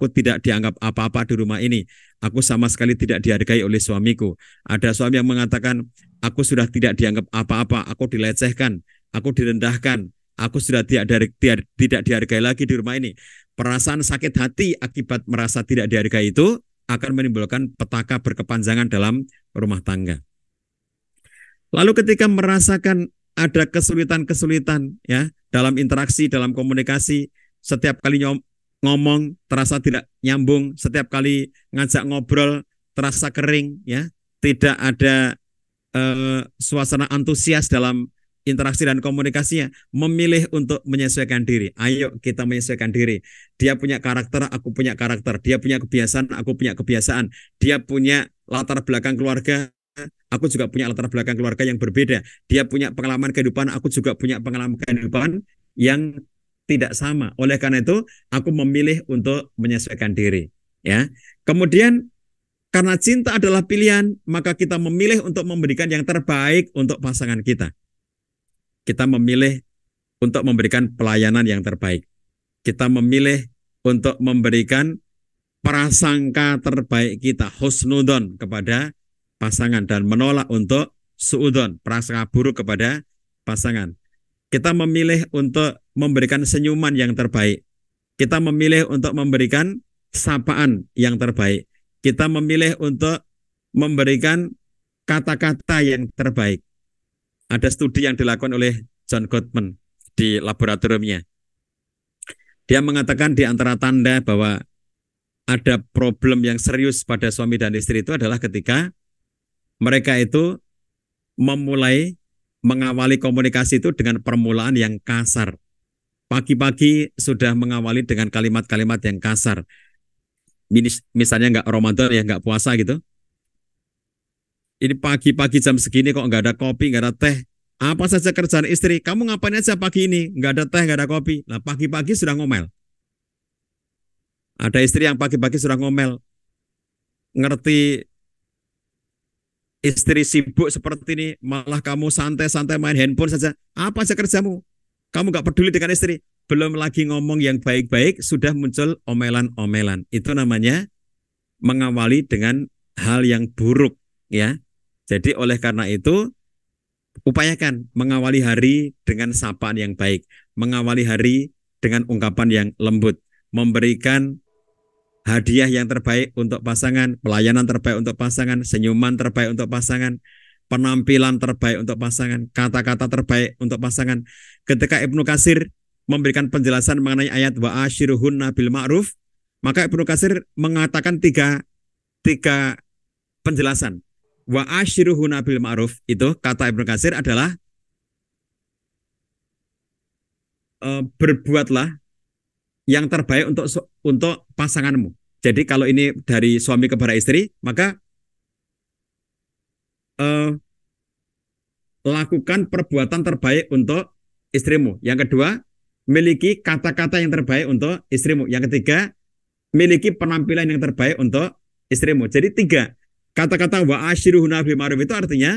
tidak dianggap apa-apa di rumah ini. Aku sama sekali tidak dihargai oleh suamiku. Ada suami yang mengatakan, aku sudah tidak dianggap apa-apa, aku dilecehkan, aku direndahkan, aku sudah tidak dihargai lagi di rumah ini. Perasaan sakit hati akibat merasa tidak dihargai itu akan menimbulkan petaka berkepanjangan dalam rumah tangga. Lalu ketika merasakan ada kesulitan-kesulitan ya dalam interaksi, dalam komunikasi, setiap kali ngomong terasa tidak nyambung, setiap kali ngajak ngobrol terasa kering ya, tidak ada suasana antusias dalam interaksi dan komunikasinya, memilih untuk menyesuaikan diri. Ayo kita menyesuaikan diri. Dia punya karakter, aku punya karakter. Dia punya kebiasaan, aku punya kebiasaan. Dia punya latar belakang keluarga, aku juga punya latar belakang keluarga yang berbeda. Dia punya pengalaman kehidupan, aku juga punya pengalaman kehidupan yang tidak sama. Oleh karena itu, aku memilih untuk menyesuaikan diri. Ya. Kemudian karena cinta adalah pilihan, maka kita memilih untuk memberikan yang terbaik untuk pasangan kita. Kita memilih untuk memberikan pelayanan yang terbaik. Kita memilih untuk memberikan prasangka terbaik kita, husnudon, kepada pasangan, dan menolak untuk suudon, prasangka buruk kepada pasangan. Kita memilih untuk memberikan senyuman yang terbaik. Kita memilih untuk memberikan sapaan yang terbaik. Kita memilih untuk memberikan kata-kata yang terbaik. Ada studi yang dilakukan oleh John Gottman di laboratoriumnya. Dia mengatakan di antara tanda bahwa ada problem yang serius pada suami dan istri itu adalah ketika mereka itu memulai mengawali komunikasi itu dengan permulaan yang kasar. Pagi-pagi sudah mengawali dengan kalimat-kalimat yang kasar. Misalnya nggak Ramadan ya, nggak puasa gitu. Ini pagi-pagi jam segini kok nggak ada kopi, nggak ada teh. Apa saja kerjaan istri? Kamu ngapain aja pagi ini? Nggak ada teh, nggak ada kopi. Nah, pagi-pagi sudah ngomel. Ada istri yang pagi-pagi sudah ngomel. Ngerti istri sibuk seperti ini, malah kamu santai-santai main handphone saja. Apa saja kerjamu? Kamu nggak peduli dengan istri. Belum lagi ngomong yang baik-baik, sudah muncul omelan-omelan. Itu namanya mengawali dengan hal yang buruk, ya. Jadi oleh karena itu, upayakan mengawali hari dengan sapaan yang baik, mengawali hari dengan ungkapan yang lembut, memberikan hadiah yang terbaik untuk pasangan, pelayanan terbaik untuk pasangan, senyuman terbaik untuk pasangan, penampilan terbaik untuk pasangan, kata-kata terbaik untuk pasangan. Ketika Ibnu Katsir memberikan penjelasan mengenai ayat wa ashiruhunna bil ma'ruf, maka Ibnu Katsir mengatakan tiga penjelasan. Wa ashiruhunna bil ma'ruf, itu kata Ibnu Katsir adalah berbuatlah yang terbaik untuk pasanganmu. Jadi kalau ini dari suami kepada istri, maka lakukan perbuatan terbaik untuk istrimu. Yang kedua, miliki kata-kata yang terbaik untuk istrimu. Yang ketiga, miliki penampilan yang terbaik untuk istrimu. Jadi tiga, kata-kata wa ashiruhunna bil ma'ruf itu artinya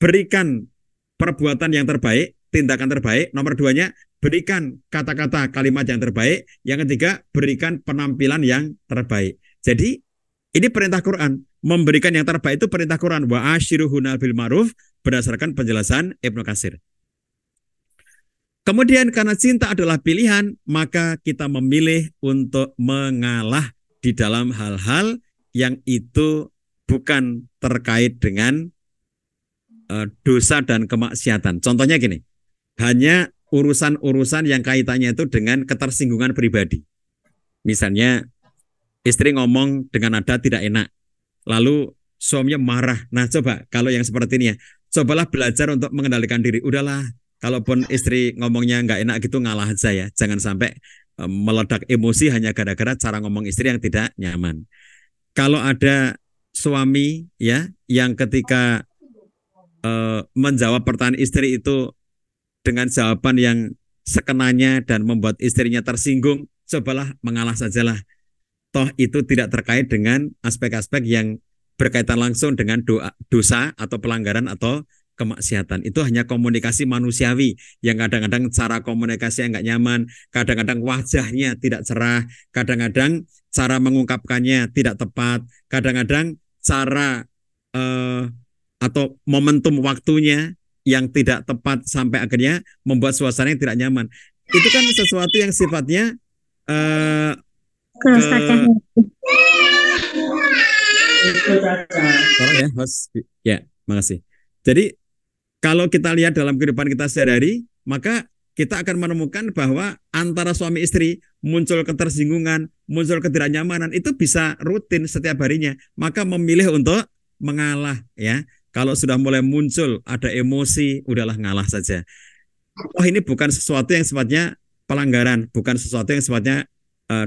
berikan perbuatan yang terbaik, tindakan terbaik. Nomor duanya, berikan kata-kata kalimat yang terbaik. Yang ketiga, berikan penampilan yang terbaik. Jadi ini perintah Quran. Memberikan yang terbaik itu perintah Quran. Wa ashiruhunna bil ma'ruf berdasarkan penjelasan Ibnu Katsir. Kemudian karena cinta adalah pilihan, maka kita memilih untuk mengalah di dalam hal-hal yang itu bukan terkait dengan dosa dan kemaksiatan. Contohnya gini, hanya urusan-urusan yang kaitannya itu dengan ketersinggungan pribadi. Misalnya istri ngomong dengan nada tidak enak, lalu suaminya marah. Nah coba kalau yang seperti ini ya, cobalah belajar untuk mengendalikan diri. Udahlah, kalaupun istri ngomongnya nggak enak gitu, ngalah aja ya. Jangan sampai meledak emosi hanya gara-gara cara ngomong istri yang tidak nyaman. Kalau ada suami ya yang ketika menjawab pertanyaan istri itu dengan jawaban yang sekenanya dan membuat istrinya tersinggung, cobalah mengalah sajalah. Toh itu tidak terkait dengan aspek-aspek yang berkaitan langsung dengan dosa atau pelanggaran atau kemaksiatan. Itu hanya komunikasi manusiawi yang kadang-kadang cara komunikasi yang nggak nyaman, kadang-kadang wajahnya tidak cerah, kadang-kadang cara mengungkapkannya tidak tepat, kadang-kadang cara atau momentum waktunya yang tidak tepat sampai akhirnya membuat suasana yang tidak nyaman. Itu kan sesuatu yang sifatnya tolong ya, host. Ya, makasih. Jadi Kalau kita lihat dalam kehidupan kita sehari-hari, maka kita akan menemukan bahwa antara suami istri muncul ketersinggungan, muncul ketidaknyamanan, itu bisa rutin setiap harinya. Maka memilih untuk mengalah ya. Kalau sudah mulai muncul ada emosi, udahlah ngalah saja. Oh, ini bukan sesuatu yang sifatnya pelanggaran, bukan sesuatu yang sifatnya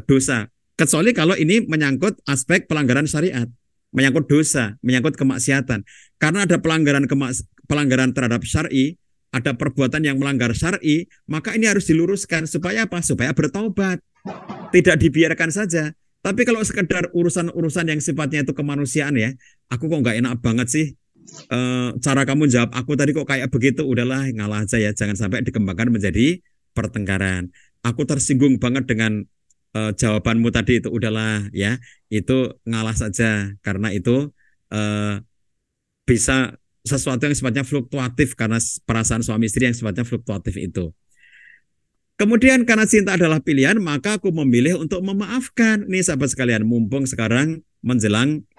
dosa. Kecuali kalau ini menyangkut aspek pelanggaran syariat, menyangkut dosa, menyangkut kemaksiatan. Karena ada pelanggaran terhadap syar'i, ada perbuatan yang melanggar syar'i, maka ini harus diluruskan supaya apa? Supaya bertaubat. Tidak dibiarkan saja. Tapi kalau sekedar urusan-urusan yang sifatnya itu kemanusiaan ya, aku kok nggak enak banget sih cara kamu jawab aku tadi kok kayak begitu, udahlah ngalah aja ya, jangan sampai dikembangkan menjadi pertengkaran. Aku tersinggung banget dengan jawabanmu tadi itu, udahlah ya, itu ngalah saja karena itu bisa sesuatu yang sifatnya fluktuatif karena perasaan suami istri yang sifatnya fluktuatif itu. Kemudian karena cinta adalah pilihan, maka aku memilih untuk memaafkan. Nih sahabat sekalian, mumpung sekarang menjelang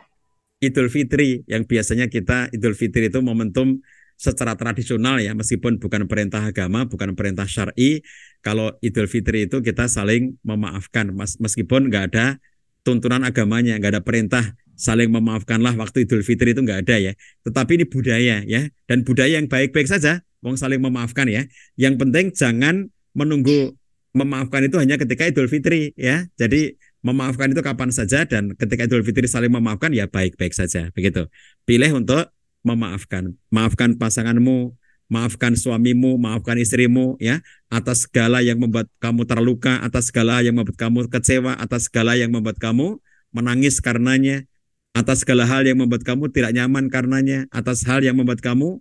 Idul Fitri, yang biasanya kita Idul Fitri itu momentum secara tradisional ya, meskipun bukan perintah agama, bukan perintah syar'i. Kalau Idul Fitri itu kita saling memaafkan, meskipun nggak ada tuntunan agamanya, nggak ada perintah saling memaafkanlah waktu Idul Fitri, itu nggak ada ya. Tetapi ini budaya ya, dan budaya yang baik-baik saja, wong saling memaafkan ya. Yang penting jangan menunggu memaafkan itu hanya ketika Idul Fitri ya. Jadi memaafkan itu kapan saja, dan ketika Idul Fitri saling memaafkan ya baik-baik saja begitu. Pilih untuk memaafkan. Maafkan pasanganmu, maafkan suamimu, maafkan istrimu ya, atas segala yang membuat kamu terluka, atas segala yang membuat kamu kecewa, atas segala yang membuat kamu menangis karenanya, atas segala hal yang membuat kamu tidak nyaman karenanya, atas hal yang membuat kamu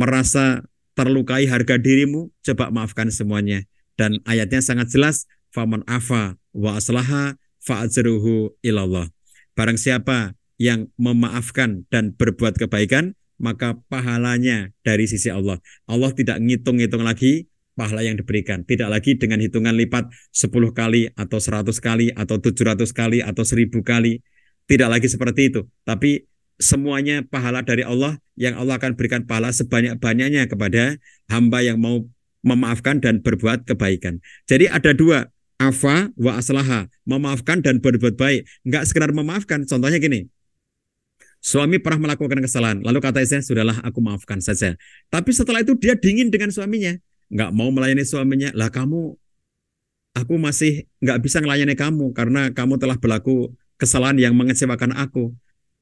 merasa terlukai harga dirimu, coba maafkan semuanya. Dan ayatnya sangat jelas, faman afa wa aslaha fa'ajruhu ilallah. Barang siapa yang memaafkan dan berbuat kebaikan, maka pahalanya dari sisi Allah. Allah tidak ngitung-ngitung lagi pahala yang diberikan. Tidak lagi dengan hitungan lipat 10 kali atau 100 kali atau 700 kali atau 1000 kali. Tidak lagi seperti itu. Tapi semuanya pahala dari Allah, yang Allah akan berikan pahala sebanyak-banyaknya kepada hamba yang mau memaafkan dan berbuat kebaikan. Jadi ada dua, afa wa aslaha, memaafkan dan berbuat baik. Enggak sekedar memaafkan. Contohnya gini, suami pernah melakukan kesalahan, lalu kata istrinya, sudahlah aku maafkan saja. Tapi setelah itu dia dingin dengan suaminya, enggak mau melayani suaminya. Lah kamu, aku masih enggak bisa melayani kamu karena kamu telah berlaku kesalahan yang mengecewakan aku.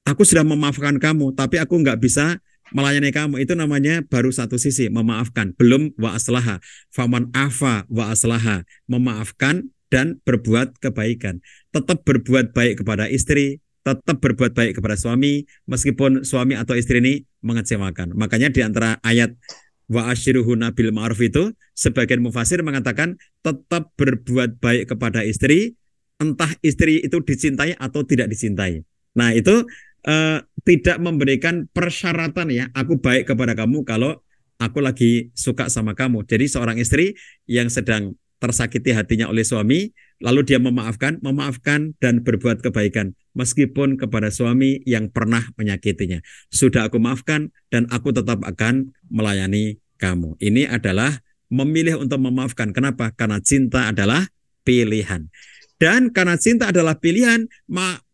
Aku sudah memaafkan kamu, tapi aku nggak bisa melayani kamu. Itu namanya baru satu sisi, memaafkan. Belum wa aslaha. Faman afa wa aslaha. Memaafkan dan berbuat kebaikan. Tetap berbuat baik kepada istri, tetap berbuat baik kepada suami, meskipun suami atau istri ini mengecewakan. Makanya di antara ayat wa asyiruhunna bil ma'ruf itu, sebagian mufasir mengatakan tetap berbuat baik kepada istri, entah istri itu dicintai atau tidak dicintai. Nah itu tidak memberikan persyaratan ya, aku baik kepada kamu kalau aku lagi suka sama kamu. Jadi seorang istri yang sedang tersakiti hatinya oleh suami, lalu dia memaafkan dan berbuat kebaikan meskipun kepada suami yang pernah menyakitinya. Sudah aku maafkan dan aku tetap akan melayani kamu. Ini adalah memilih untuk memaafkan. Kenapa? Karena cinta adalah pilihan. Dan karena cinta adalah pilihan,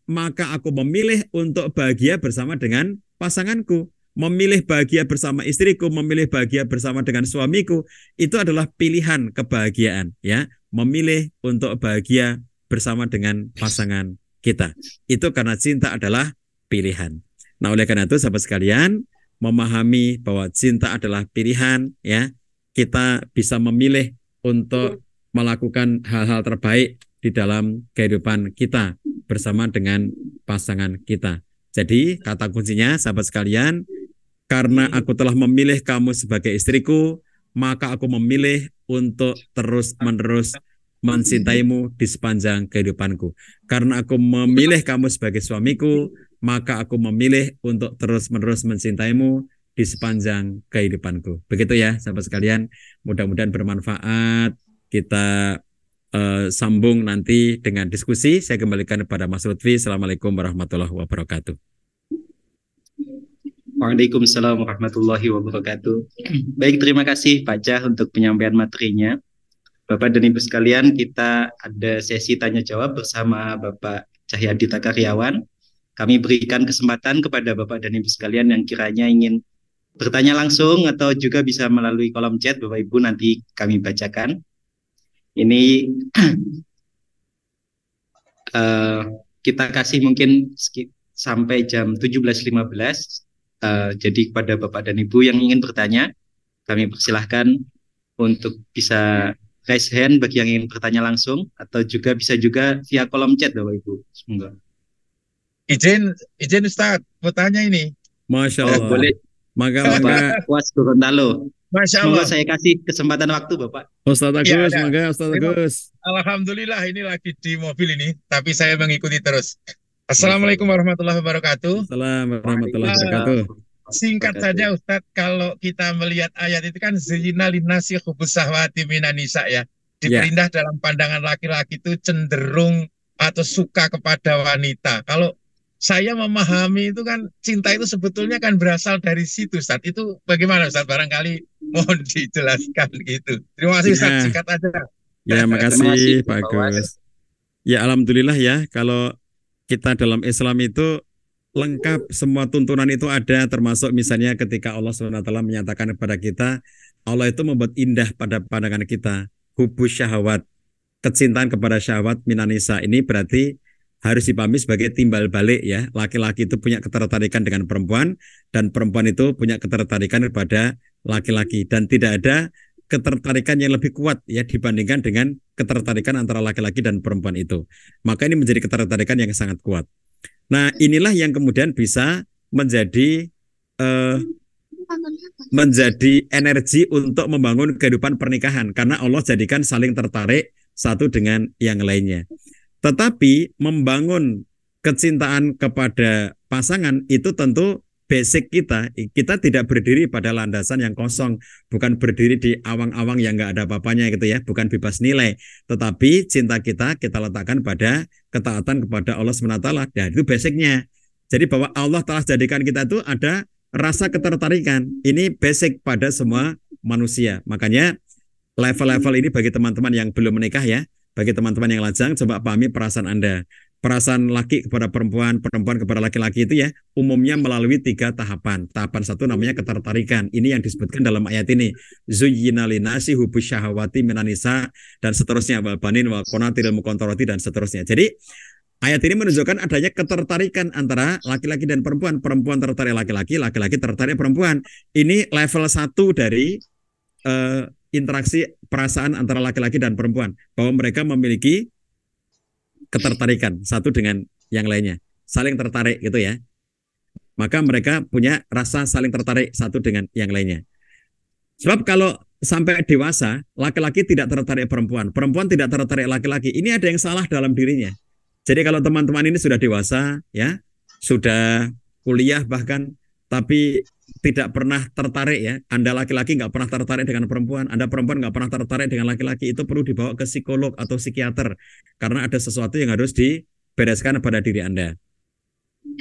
maka aku memilih untuk bahagia bersama dengan pasanganku. Memilih bahagia bersama istriku, memilih bahagia bersama dengan suamiku, itu adalah pilihan kebahagiaan ya. Memilih untuk bahagia bersama dengan pasangan kita. Itu karena cinta adalah pilihan. Nah, oleh karena itu sahabat sekalian, memahami bahwa cinta adalah pilihan ya, kita bisa memilih untuk melakukan hal-hal terbaik di dalam kehidupan kita bersama dengan pasangan kita. Jadi kata kuncinya sahabat sekalian, karena aku telah memilih kamu sebagai istriku, maka aku memilih untuk terus-menerus mencintaimu di sepanjang kehidupanku. Karena aku memilih kamu sebagai suamiku, maka aku memilih untuk terus-menerus mencintaimu di sepanjang kehidupanku. Begitu ya sahabat sekalian, mudah-mudahan bermanfaat. Kita sambung nanti dengan diskusi. Saya kembalikan kepada Mas Lutfi. Assalamualaikum warahmatullahi wabarakatuh. Waalaikumsalam warahmatullahi wabarakatuh. Baik, terima kasih Pak Jah untuk penyampaian materinya. Bapak dan Ibu sekalian, kita ada sesi tanya jawab bersama Bapak Cahyadi Takaryawan. Kami berikan kesempatan kepada Bapak dan Ibu sekalian yang kiranya ingin bertanya langsung atau juga bisa melalui kolom chat Bapak Ibu, nanti kami bacakan. Ini eh, kita kasih mungkin sampai jam 17.15. Jadi kepada Bapak dan Ibu yang ingin bertanya, kami persilahkan untuk bisa raise hand bagi yang ingin bertanya langsung, atau juga bisa juga via kolom chat Bapak Ibu. Semoga. Izin Ustadz, mau tanya ini. Masya Oh, Allah. boleh Mangga. Bapak Was Gorontalo. Masya Semoga Allah. saya kasih kesempatan waktu Bapak. Ustadz Ya, Agus, ada. mangga Ustadz Agus. Alhamdulillah ini lagi di mobil ini, tapi saya mengikuti terus. Masya Assalamualaikum Allah. warahmatullahi wabarakatuh. Assalamualaikum warahmatullahi Waalaikumsalam wabarakatuh. Singkat saja Ustadz, kalau kita melihat ayat itu kan zina linnasi hubus syahwati minan nisa ya. Ya, Diperindah dalam pandangan laki-laki itu cenderung atau suka kepada wanita. Kalau saya memahami itu kan cinta itu sebetulnya kan berasal dari situ Ustadz. Itu bagaimana Ustadz? Barangkali mohon dijelaskan gitu. Terima kasih Ustadz, ya, singkat aja. ya, Terima kasih makasih Pak Bapak Was. Agus. Ya, alhamdulillah ya, kalau kita dalam Islam itu lengkap, semua tuntunan itu ada, termasuk misalnya ketika Allah SWT menyatakan kepada kita, Allah itu membuat indah pada pandangan kita, hubus syahwat, kecintaan kepada syahwat minanisa. Ini berarti harus dipahami sebagai timbal balik ya. Laki-laki itu punya ketertarikan dengan perempuan dan perempuan itu punya ketertarikan kepada laki-laki, dan tidak ada ketertarikan yang lebih kuat ya dibandingkan dengan ketertarikan antara laki-laki dan perempuan itu. Maka ini menjadi ketertarikan yang sangat kuat. Nah, inilah yang kemudian bisa menjadi energi untuk membangun kehidupan pernikahan, karena Allah jadikan saling tertarik satu dengan yang lainnya. Tetapi membangun kecintaan kepada pasangan itu tentu basic kita. Kita tidak berdiri pada landasan yang kosong, bukan berdiri di awang-awang yang nggak ada apa-apanya gitu ya, bukan bebas nilai. Tetapi cinta kita letakkan pada ketaatan kepada Allah SWT. Dan itu basicnya. Jadi bahwa Allah telah jadikan kita itu ada rasa ketertarikan. Ini basic pada semua manusia. Makanya level-level ini bagi teman-teman yang belum menikah ya, bagi teman-teman yang lajang, coba pahami perasaan Anda. Perasaan laki kepada perempuan, perempuan kepada laki-laki itu ya, umumnya melalui 3 tahapan. Tahapan 1 namanya ketertarikan. Ini yang disebutkan dalam ayat ini. Zuyyina linasi hubus syahawati minanisa, dan seterusnya. Wal banin wal qanatiril muqantarati, dan seterusnya. Jadi ayat ini menunjukkan adanya ketertarikan antara laki-laki dan perempuan. Perempuan tertarik laki-laki, laki-laki tertarik perempuan. Ini level 1 dari interaksi perasaan antara laki-laki dan perempuan, bahwa mereka memiliki ketertarikan satu dengan yang lainnya, saling tertarik gitu ya. Maka mereka punya rasa saling tertarik satu dengan yang lainnya. Sebab kalau sampai dewasa, laki-laki tidak tertarik perempuan, perempuan tidak tertarik laki-laki, ini ada yang salah dalam dirinya. Jadi kalau teman-teman ini sudah dewasa ya, sudah kuliah bahkan, tapi tidak pernah tertarik ya, Anda laki-laki nggak pernah tertarik dengan perempuan, Anda perempuan nggak pernah tertarik dengan laki-laki, itu perlu dibawa ke psikolog atau psikiater, karena ada sesuatu yang harus dibereskan pada diri Anda.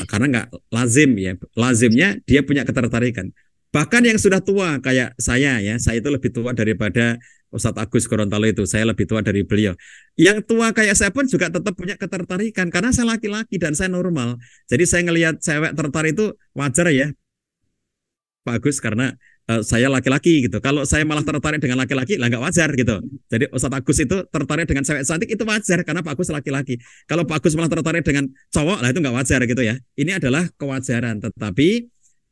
Karena nggak lazim ya, lazimnya dia punya ketertarikan. Bahkan yang sudah tua kayak saya ya, saya itu lebih tua daripada Ustadz Agus Gorontalo itu, saya lebih tua dari beliau. Yang tua kayak saya pun juga tetap punya ketertarikan, karena saya laki-laki dan saya normal. Jadi saya ngelihat cewek tertarik itu wajar ya, Pak Agus, karena saya laki-laki gitu. Kalau saya malah tertarik dengan laki-laki, lah nggak wajar gitu. Jadi Ustadz Agus itu tertarik dengan cewek cantik, itu wajar karena Pak Agus laki-laki. Kalau Pak Agus malah tertarik dengan cowok, lah itu nggak wajar gitu ya. Ini adalah kewajaran. Tetapi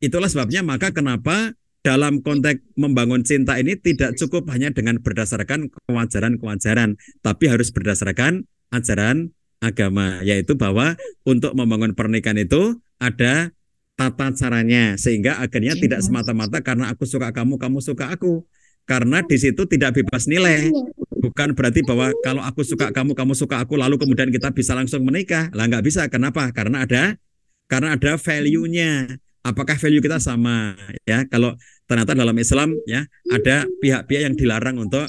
itulah sebabnya maka kenapa dalam konteks membangun cinta ini tidak cukup hanya dengan berdasarkan kewajaran-kewajaran, tapi harus berdasarkan ajaran agama, yaitu bahwa untuk membangun pernikahan itu ada tata caranya, sehingga akhirnya tidak semata-mata karena aku suka kamu, kamu suka aku. Karena di situ tidak bebas nilai. Bukan berarti bahwa kalau aku suka kamu, kamu suka aku, lalu kemudian kita bisa langsung menikah. Lah nggak bisa. Kenapa? Karena ada value-nya. Apakah value kita sama ya? Kalau ternyata dalam Islam ya ada pihak-pihak yang dilarang untuk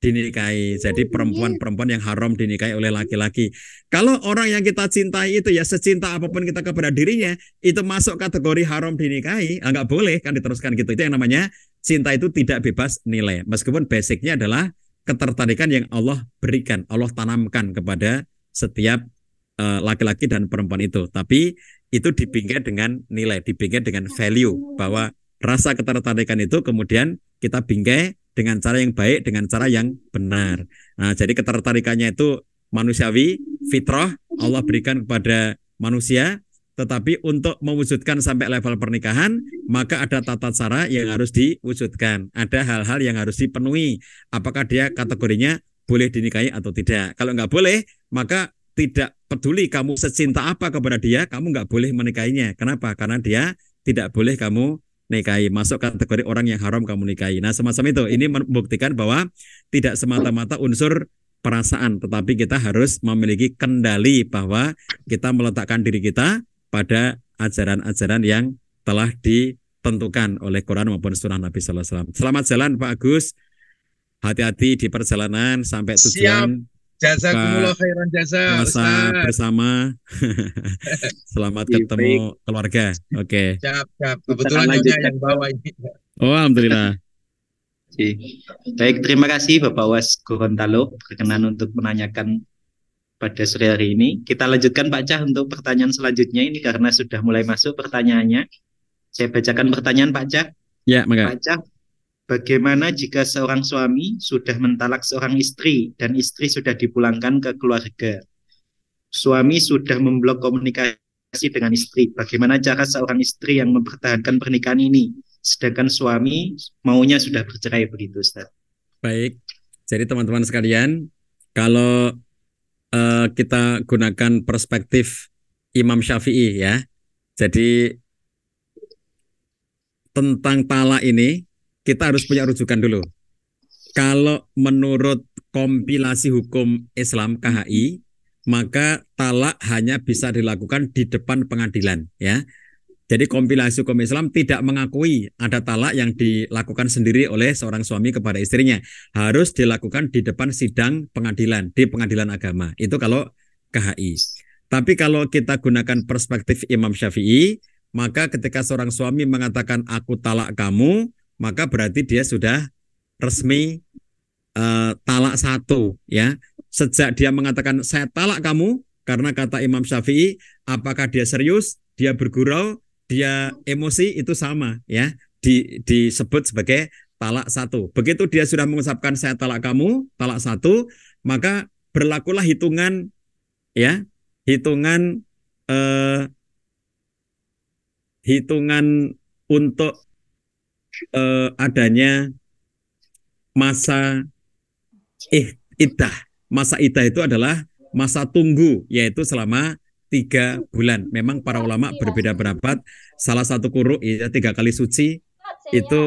dinikahi. Jadi perempuan-perempuan yang haram dinikahi oleh laki-laki. Kalau orang yang kita cintai itu ya secinta apapun kita kepada dirinya, itu masuk kategori haram dinikahi, nggak boleh kan diteruskan gitu. Itu yang namanya cinta itu tidak bebas nilai. Meskipun basicnya adalah ketertarikan yang Allah berikan, Allah tanamkan kepada setiap laki-laki dan perempuan itu. Tapi itu dibingkai dengan nilai, dibingkai dengan value, bahwa rasa ketertarikan itu kemudian kita bingkai dengan cara yang baik, dengan cara yang benar. Nah, jadi ketertarikannya itu manusiawi, fitrah, Allah berikan kepada manusia, tetapi untuk mewujudkan sampai level pernikahan, maka ada tata cara yang harus diwujudkan. Ada hal-hal yang harus dipenuhi. Apakah dia kategorinya boleh dinikahi atau tidak. Kalau nggak boleh, maka tidak peduli kamu secinta apa kepada dia, kamu nggak boleh menikahinya. Kenapa? Karena dia tidak boleh kamu nikahi, masuk kategori orang yang haram kamu nikahi. Nah, semacam itu. Ini membuktikan bahwa tidak semata-mata unsur perasaan, tetapi kita harus memiliki kendali bahwa kita meletakkan diri kita pada ajaran-ajaran yang telah ditentukan oleh Quran maupun Sunnah Nabi Sallallahu Alaihi Wasallam. Selamat jalan Pak Agus, hati-hati di perjalanan sampai tujuan. Jazakumullah khairan jaza, puasa Ustaz. bersama. Selamat ketemu keluarga. Oke. Siap. Kebetulan hanya yang bawa ini. Oh, alhamdulillah. Baik, terima kasih Bapak Was Gorontalo berkenan untuk menanyakan pada sore hari ini. Kita lanjutkan Pak Cah untuk pertanyaan selanjutnya ini karena sudah mulai masuk pertanyaannya. Saya bacakan pertanyaan Pak Cah. Ya, maka. Pak Cah, bagaimana jika seorang suami sudah mentalak seorang istri dan istri sudah dipulangkan ke keluarga? Suami sudah memblok komunikasi dengan istri. Bagaimana cara seorang istri yang mempertahankan pernikahan ini? Sedangkan suami maunya sudah bercerai begitu, Ustaz. Baik. Jadi teman-teman sekalian, kalau kita gunakan perspektif Imam Syafi'i ya. Jadi tentang talak ini kita harus punya rujukan dulu. Kalau menurut kompilasi hukum Islam KHI, maka talak hanya bisa dilakukan di depan pengadilan ya. Jadi kompilasi hukum Islam tidak mengakui ada talak yang dilakukan sendiri oleh seorang suami kepada istrinya. Harus dilakukan di depan sidang pengadilan, di pengadilan agama. Itu kalau KHI. Tapi kalau kita gunakan perspektif Imam Syafi'i, maka ketika seorang suami mengatakan aku talak kamu, maka berarti dia sudah resmi talak satu ya. Sejak dia mengatakan saya talak kamu, karena kata Imam Syafi'i, apakah dia serius, dia bergurau, dia emosi, itu sama ya, disebut sebagai talak satu. Begitu dia sudah mengucapkan saya talak kamu, talak satu, maka berlakulah hitungan ya, hitungan untuk adanya masa iddah. Masa iddah itu adalah masa tunggu, yaitu selama 3 bulan. Memang para ulama berbeda pendapat. Salah satu quru ya 3 kali suci itu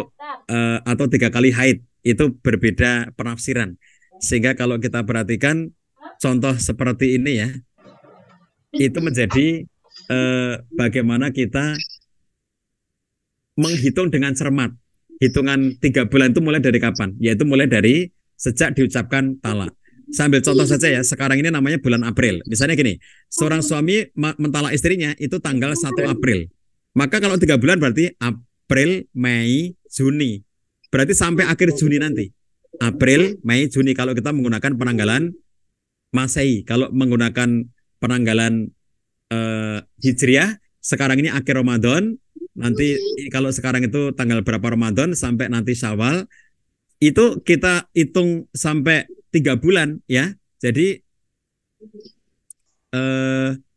atau 3 kali haid itu berbeda penafsiran. Sehingga kalau kita perhatikan contoh seperti ini ya, itu menjadi bagaimana kita menghitung dengan cermat. Hitungan 3 bulan itu mulai dari kapan? Yaitu mulai dari sejak diucapkan talak. Sambil contoh saja ya, sekarang ini namanya bulan April. Misalnya gini, seorang suami mentalak istrinya itu tanggal 1 April. Maka kalau 3 bulan berarti April, Mei, Juni. Berarti sampai akhir Juni nanti. April, Mei, Juni kalau kita menggunakan penanggalan Masehi. Kalau menggunakan penanggalan Hijriah, sekarang ini akhir Ramadan. Nanti kalau sekarang itu tanggal berapa Ramadan sampai nanti Syawal, itu kita hitung sampai 3 bulan ya. Jadi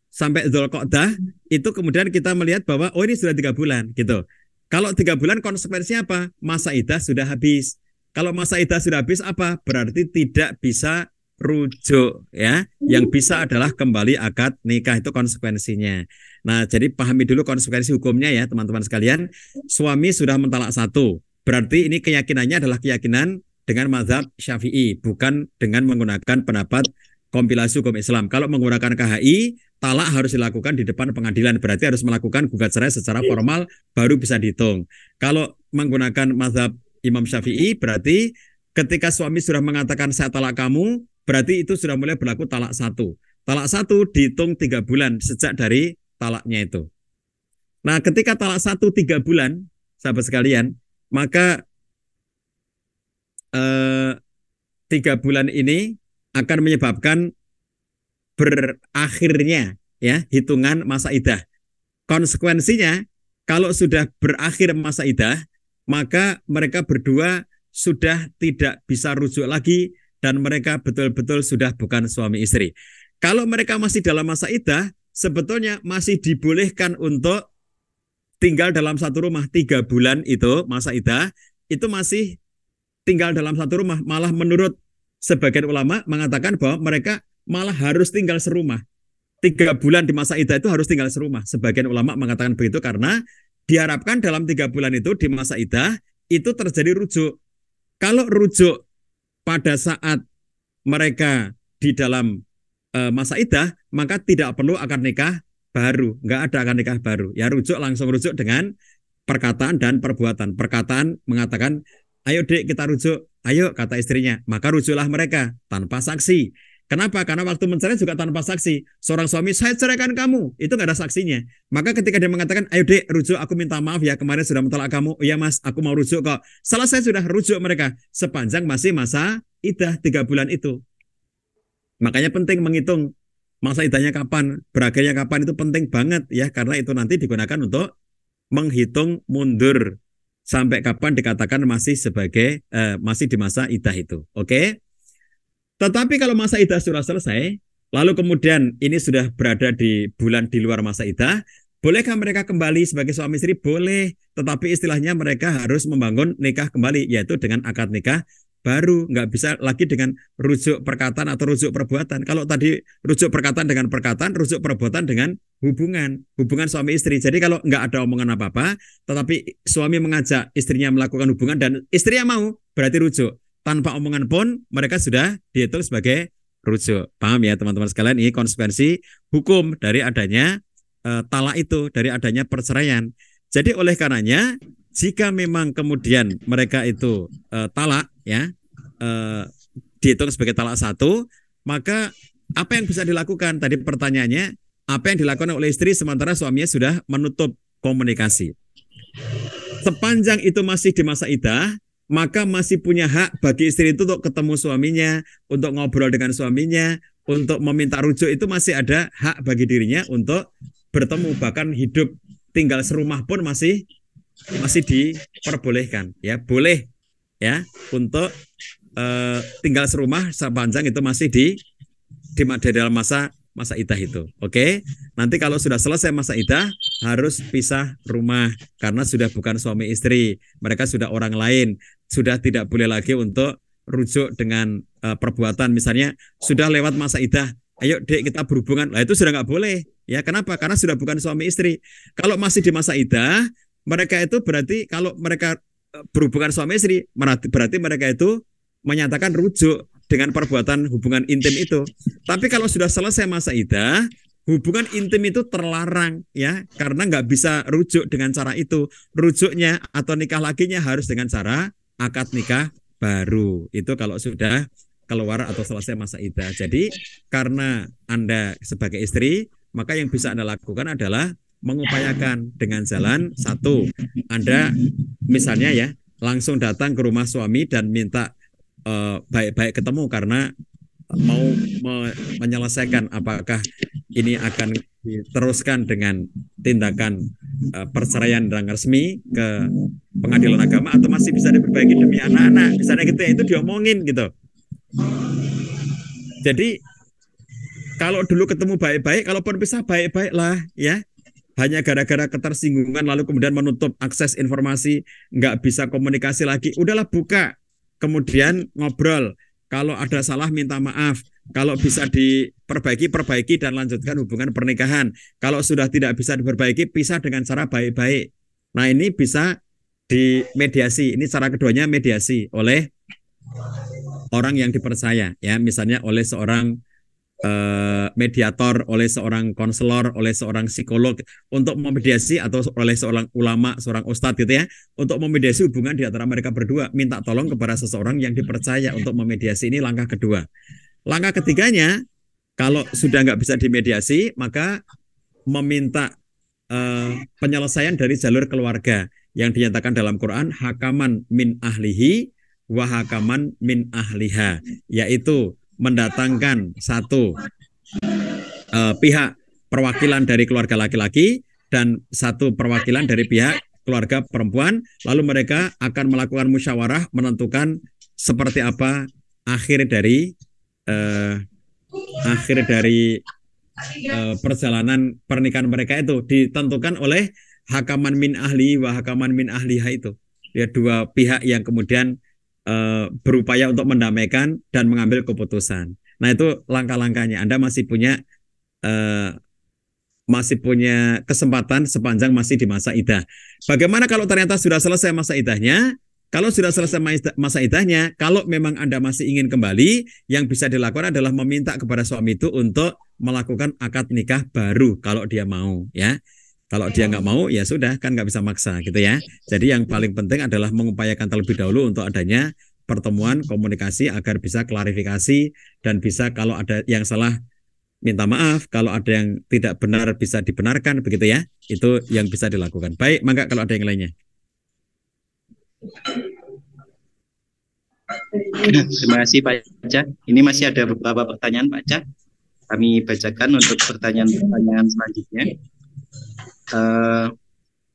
sampai Dzulqa'dah itu kemudian kita melihat bahwa oh ini sudah 3 bulan gitu. Kalau 3 bulan konsekuensinya apa? Masa iddah sudah habis. Kalau masa iddah sudah habis apa? Berarti tidak bisa rujuk ya. Yang bisa adalah kembali akad nikah, itu konsekuensinya. Nah, jadi pahami dulu konsekuensi hukumnya ya teman-teman sekalian. Suami sudah mentalak 1. Berarti ini keyakinannya adalah keyakinan dengan mazhab Syafi'i, bukan dengan menggunakan pendapat kompilasi hukum Islam. Kalau menggunakan KHI, talak harus dilakukan di depan pengadilan, berarti harus melakukan gugat cerai secara formal baru bisa dihitung. Kalau menggunakan mazhab Imam Syafi'i, berarti ketika suami sudah mengatakan saya talak kamu, berarti itu sudah mulai berlaku talak 1. Talak 1 dihitung 3 bulan sejak dari talaknya itu. Nah, ketika talak 1 3 bulan, sahabat sekalian, maka 3 bulan ini akan menyebabkan berakhirnya ya hitungan masa iddah. Konsekuensinya, kalau sudah berakhir masa iddah, maka mereka berdua sudah tidak bisa rujuk lagi dan mereka betul-betul sudah bukan suami istri. Kalau mereka masih dalam masa iddah, sebetulnya masih dibolehkan untuk tinggal dalam satu rumah 3 bulan itu masa iddah, itu masih tinggal dalam satu rumah. Malah menurut sebagian ulama mengatakan bahwa mereka malah harus tinggal serumah. 3 bulan di masa iddah itu harus tinggal serumah. Sebagian ulama mengatakan begitu karena diharapkan dalam 3 bulan itu di masa iddah itu terjadi rujuk. Kalau rujuk pada saat mereka di dalam masa iddah, maka tidak perlu akad nikah baru, nggak ada akad nikah baru. Ya rujuk langsung rujuk dengan perkataan dan perbuatan. Perkataan mengatakan, ayo dek kita rujuk, ayo kata istrinya, maka rujuklah mereka tanpa saksi. Kenapa? Karena waktu mencerai juga tanpa saksi. Seorang suami, saya ceraikan kamu, itu nggak ada saksinya. Maka ketika dia mengatakan, ayo dek rujuk, aku minta maaf ya kemarin sudah mentalak kamu. Iya mas, aku mau rujuk kok. Selesai sudah rujuk mereka sepanjang masih masa iddah 3 bulan itu. Makanya penting menghitung masa iddahnya kapan, berakhirnya kapan itu penting banget ya, karena itu nanti digunakan untuk menghitung mundur sampai kapan dikatakan masih sebagai masih di masa iddah itu. Oke. Tetapi kalau masa iddah sudah selesai, lalu kemudian ini sudah berada di bulan di luar masa iddah, bolehkah mereka kembali sebagai suami istri? Boleh, tetapi istilahnya mereka harus membangun nikah kembali, yaitu dengan akad nikah baru, nggak bisa lagi dengan rujuk perkataan atau rujuk perbuatan. Kalau tadi rujuk perkataan dengan perkataan, rujuk perbuatan dengan hubungan suami istri. Jadi kalau nggak ada omongan apa-apa, tetapi suami mengajak istrinya melakukan hubungan dan istrinya mau, berarti rujuk. Tanpa omongan pun mereka sudah dihitung sebagai rujuk. Paham ya teman-teman sekalian? Ini konsekuensi hukum dari adanya talak itu, dari adanya perceraian. Jadi oleh karenanya, jika memang kemudian mereka itu talak ya, dihitung sebagai talak 1, maka apa yang bisa dilakukan? Tadi pertanyaannya, apa yang dilakukan oleh istri sementara suaminya sudah menutup komunikasi? Sepanjang itu masih di masa iddah, maka masih punya hak bagi istri itu untuk ketemu suaminya, untuk ngobrol dengan suaminya, untuk meminta rujuk, itu masih ada hak bagi dirinya untuk bertemu, bahkan hidup tinggal serumah pun masih diperbolehkan ya, boleh ya untuk tinggal serumah sepanjang itu masih di dalam masa iddah itu. Oke. Nanti kalau sudah selesai masa iddah harus pisah rumah karena sudah bukan suami istri, mereka sudah orang lain, sudah tidak boleh lagi untuk rujuk dengan perbuatan. Misalnya sudah lewat masa iddah, ayo dek kita berhubungan, lah itu sudah nggak boleh ya. Kenapa? Karena sudah bukan suami istri. Kalau masih di masa iddah, mereka itu berarti kalau mereka berhubungan suami istri, berarti mereka itu menyatakan rujuk dengan perbuatan hubungan intim itu. Tapi kalau sudah selesai masa iddah, hubungan intim itu terlarang ya, karena nggak bisa rujuk dengan cara itu. Rujuknya atau nikah laginya harus dengan cara akad nikah baru. Itu kalau sudah keluar atau selesai masa iddah. Jadi karena Anda sebagai istri, maka yang bisa Anda lakukan adalah mengupayakan dengan jalan satu, Anda misalnya ya langsung datang ke rumah suami dan minta baik-baik ketemu karena mau menyelesaikan apakah ini akan diteruskan dengan tindakan perceraian yang resmi ke pengadilan agama atau masih bisa diperbaiki demi anak-anak, misalnya gitu ya, itu diomongin gitu. Jadi kalau dulu ketemu baik-baik, kalaupun pisah baik-baik lah ya. Hanya gara-gara ketersinggungan lalu kemudian menutup akses informasi, nggak bisa komunikasi lagi, udahlah buka, kemudian ngobrol, kalau ada salah minta maaf, kalau bisa diperbaiki dan lanjutkan hubungan pernikahan. Kalau sudah tidak bisa diperbaiki, pisah dengan cara baik-baik. Nah ini bisa dimediasi, ini cara keduanya mediasi oleh orang yang dipercaya ya, misalnya oleh seorang mediator, oleh seorang konselor, oleh seorang psikolog untuk memediasi, atau oleh seorang ulama, seorang ustadz gitu ya, untuk memediasi hubungan di antara mereka berdua. Minta tolong kepada seseorang yang dipercaya untuk memediasi, ini langkah kedua. Langkah ketiganya, kalau sudah nggak bisa dimediasi, maka meminta penyelesaian dari jalur keluarga yang dinyatakan dalam Quran, hakaman min ahlihi wa hakaman min ahliha, yaitu mendatangkan satu pihak perwakilan dari keluarga laki-laki dan satu perwakilan dari pihak keluarga perempuan, lalu mereka akan melakukan musyawarah menentukan seperti apa akhir dari perjalanan pernikahan mereka. Itu ditentukan oleh hakaman min ahli wa hakaman min ahliha, itu ya, dua pihak yang kemudian berupaya untuk mendamaikan dan mengambil keputusan. Nah, itu langkah-langkahnya. Anda masih punya kesempatan sepanjang masih di masa idah. Bagaimana kalau ternyata sudah selesai masa idahnya? Kalau sudah selesai masa idahnya, kalau memang Anda masih ingin kembali, yang bisa dilakukan adalah meminta kepada suami itu untuk melakukan akad nikah baru kalau dia mau, ya. Kalau dia nggak mau, ya sudah, kan nggak bisa maksa gitu ya. Jadi yang paling penting adalah mengupayakan terlebih dahulu untuk adanya pertemuan, komunikasi agar bisa klarifikasi dan bisa, kalau ada yang salah minta maaf, kalau ada yang tidak benar bisa dibenarkan, begitu ya. Itu yang bisa dilakukan. Baik, maka kalau ada yang lainnya. Terima kasih Pak Ca. Ini masih ada beberapa pertanyaan Pak Ca. Kami bacakan untuk pertanyaan selanjutnya.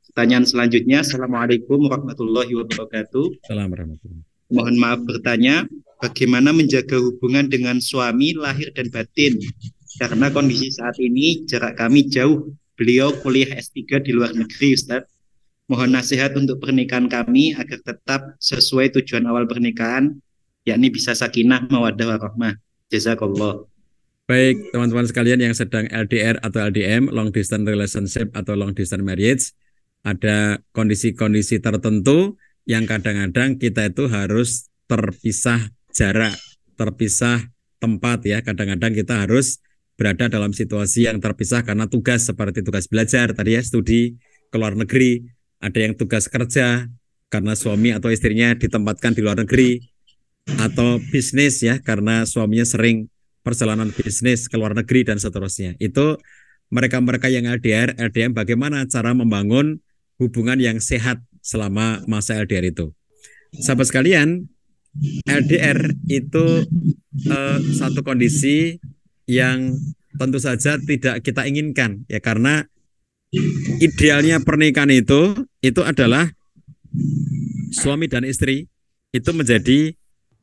Pertanyaan selanjutnya, Assalamualaikum warahmatullahi wabarakatuh. Assalamualaikum. Mohon maaf bertanya, bagaimana menjaga hubungan dengan suami lahir dan batin? Karena kondisi saat ini jarak kami jauh. Beliau kuliah S3 di luar negeri, Ustadz. Mohon nasihat untuk pernikahan kami agar tetap sesuai tujuan awal pernikahan, yakni bisa sakinah, mawaddah, warahmah. Jazakallah. Baik, teman-teman sekalian yang sedang LDR atau LDM, long distance relationship atau long distance marriage, ada kondisi-kondisi tertentu yang kadang-kadang kita itu harus terpisah jarak, terpisah tempat ya. Kadang-kadang kita harus berada dalam situasi yang terpisah karena tugas, seperti tugas belajar tadi ya, studi ke luar negeri, ada yang tugas kerja karena suami atau istrinya ditempatkan di luar negeri, atau bisnis ya, karena suaminya sering perjalanan bisnis ke luar negeri dan seterusnya. Itu mereka-mereka yang LDR, LDM, bagaimana cara membangun hubungan yang sehat selama masa LDR itu. Sahabat sekalian, LDR itu satu kondisi yang tentu saja tidak kita inginkan ya, karena idealnya pernikahan itu adalah suami dan istri itu menjadi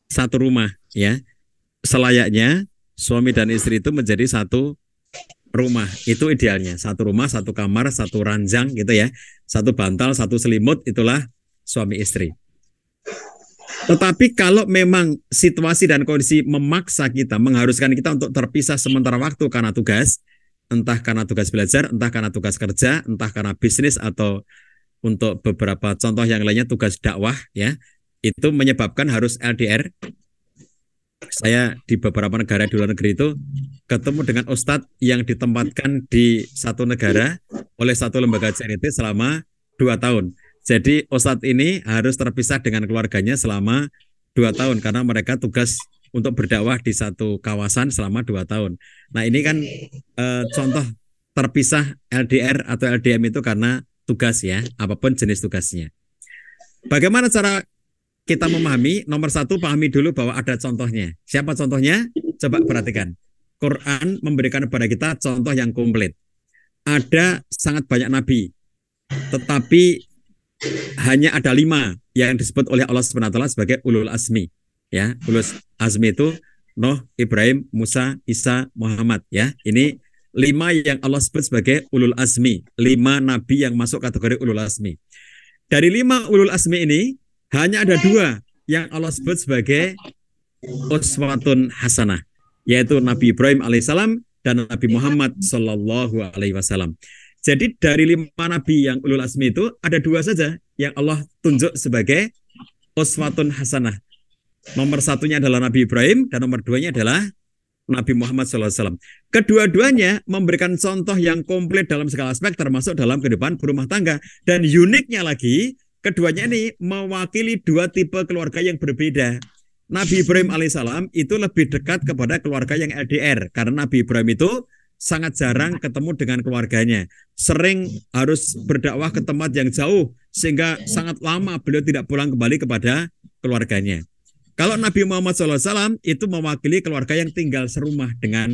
satu rumah ya. Selayaknya suami dan istri itu menjadi satu rumah, itu idealnya. Satu rumah, satu kamar, satu ranjang gitu ya. Satu bantal, satu selimut, itulah suami istri. Tetapi kalau memang situasi dan kondisi memaksa kita, mengharuskan kita untuk terpisah sementara waktu karena tugas, entah karena tugas belajar, entah karena tugas kerja, entah karena bisnis, atau untuk beberapa contoh yang lainnya tugas dakwah ya, itu menyebabkan harus LDR. Saya di beberapa negara di luar negeri itu ketemu dengan ustadz yang ditempatkan di satu negara oleh satu lembaga charity selama 2 tahun. Jadi ustadz ini harus terpisah dengan keluarganya selama 2 tahun karena mereka tugas untuk berdakwah di satu kawasan selama 2 tahun. Nah, ini kan contoh terpisah LDR atau LDM itu karena tugas ya, apapun jenis tugasnya. Bagaimana cara kita memahami? Nomor satu, pahami dulu bahwa ada contohnya. Siapa contohnya? Coba perhatikan. Quran memberikan kepada kita contoh yang komplit. Ada sangat banyak nabi, tetapi hanya ada 5 yang disebut oleh Allah SWT sebagai ulul azmi. Ya, ulul azmi itu Nuh, Ibrahim, Musa, Isa, Muhammad. Ya, ini 5 yang Allah sebut sebagai ulul azmi. 5 nabi yang masuk kategori ulul azmi. Dari 5 ulul azmi ini, hanya ada 2 yang Allah sebut sebagai uswatun hasanah, yaitu Nabi Ibrahim alaihissalam dan Nabi Muhammad sallallahu alaihi wasallam. Jadi dari 5 nabi yang ulul azmi itu ada 2 saja yang Allah tunjuk sebagai uswatun hasanah. Nomor 1-nya adalah Nabi Ibrahim dan nomor 2-nya adalah Nabi Muhammad SAW. Kedua-duanya memberikan contoh yang komplit dalam segala aspek termasuk dalam kehidupan berumah tangga. Dan uniknya lagi, keduanya ini mewakili dua tipe keluarga yang berbeda. Nabi Ibrahim alaihissalam itu lebih dekat kepada keluarga yang LDR karena Nabi Ibrahim itu sangat jarang ketemu dengan keluarganya. Sering harus berdakwah ke tempat yang jauh sehingga sangat lama beliau tidak pulang kembali kepada keluarganya. Kalau Nabi Muhammad SAW itu mewakili keluarga yang tinggal serumah dengan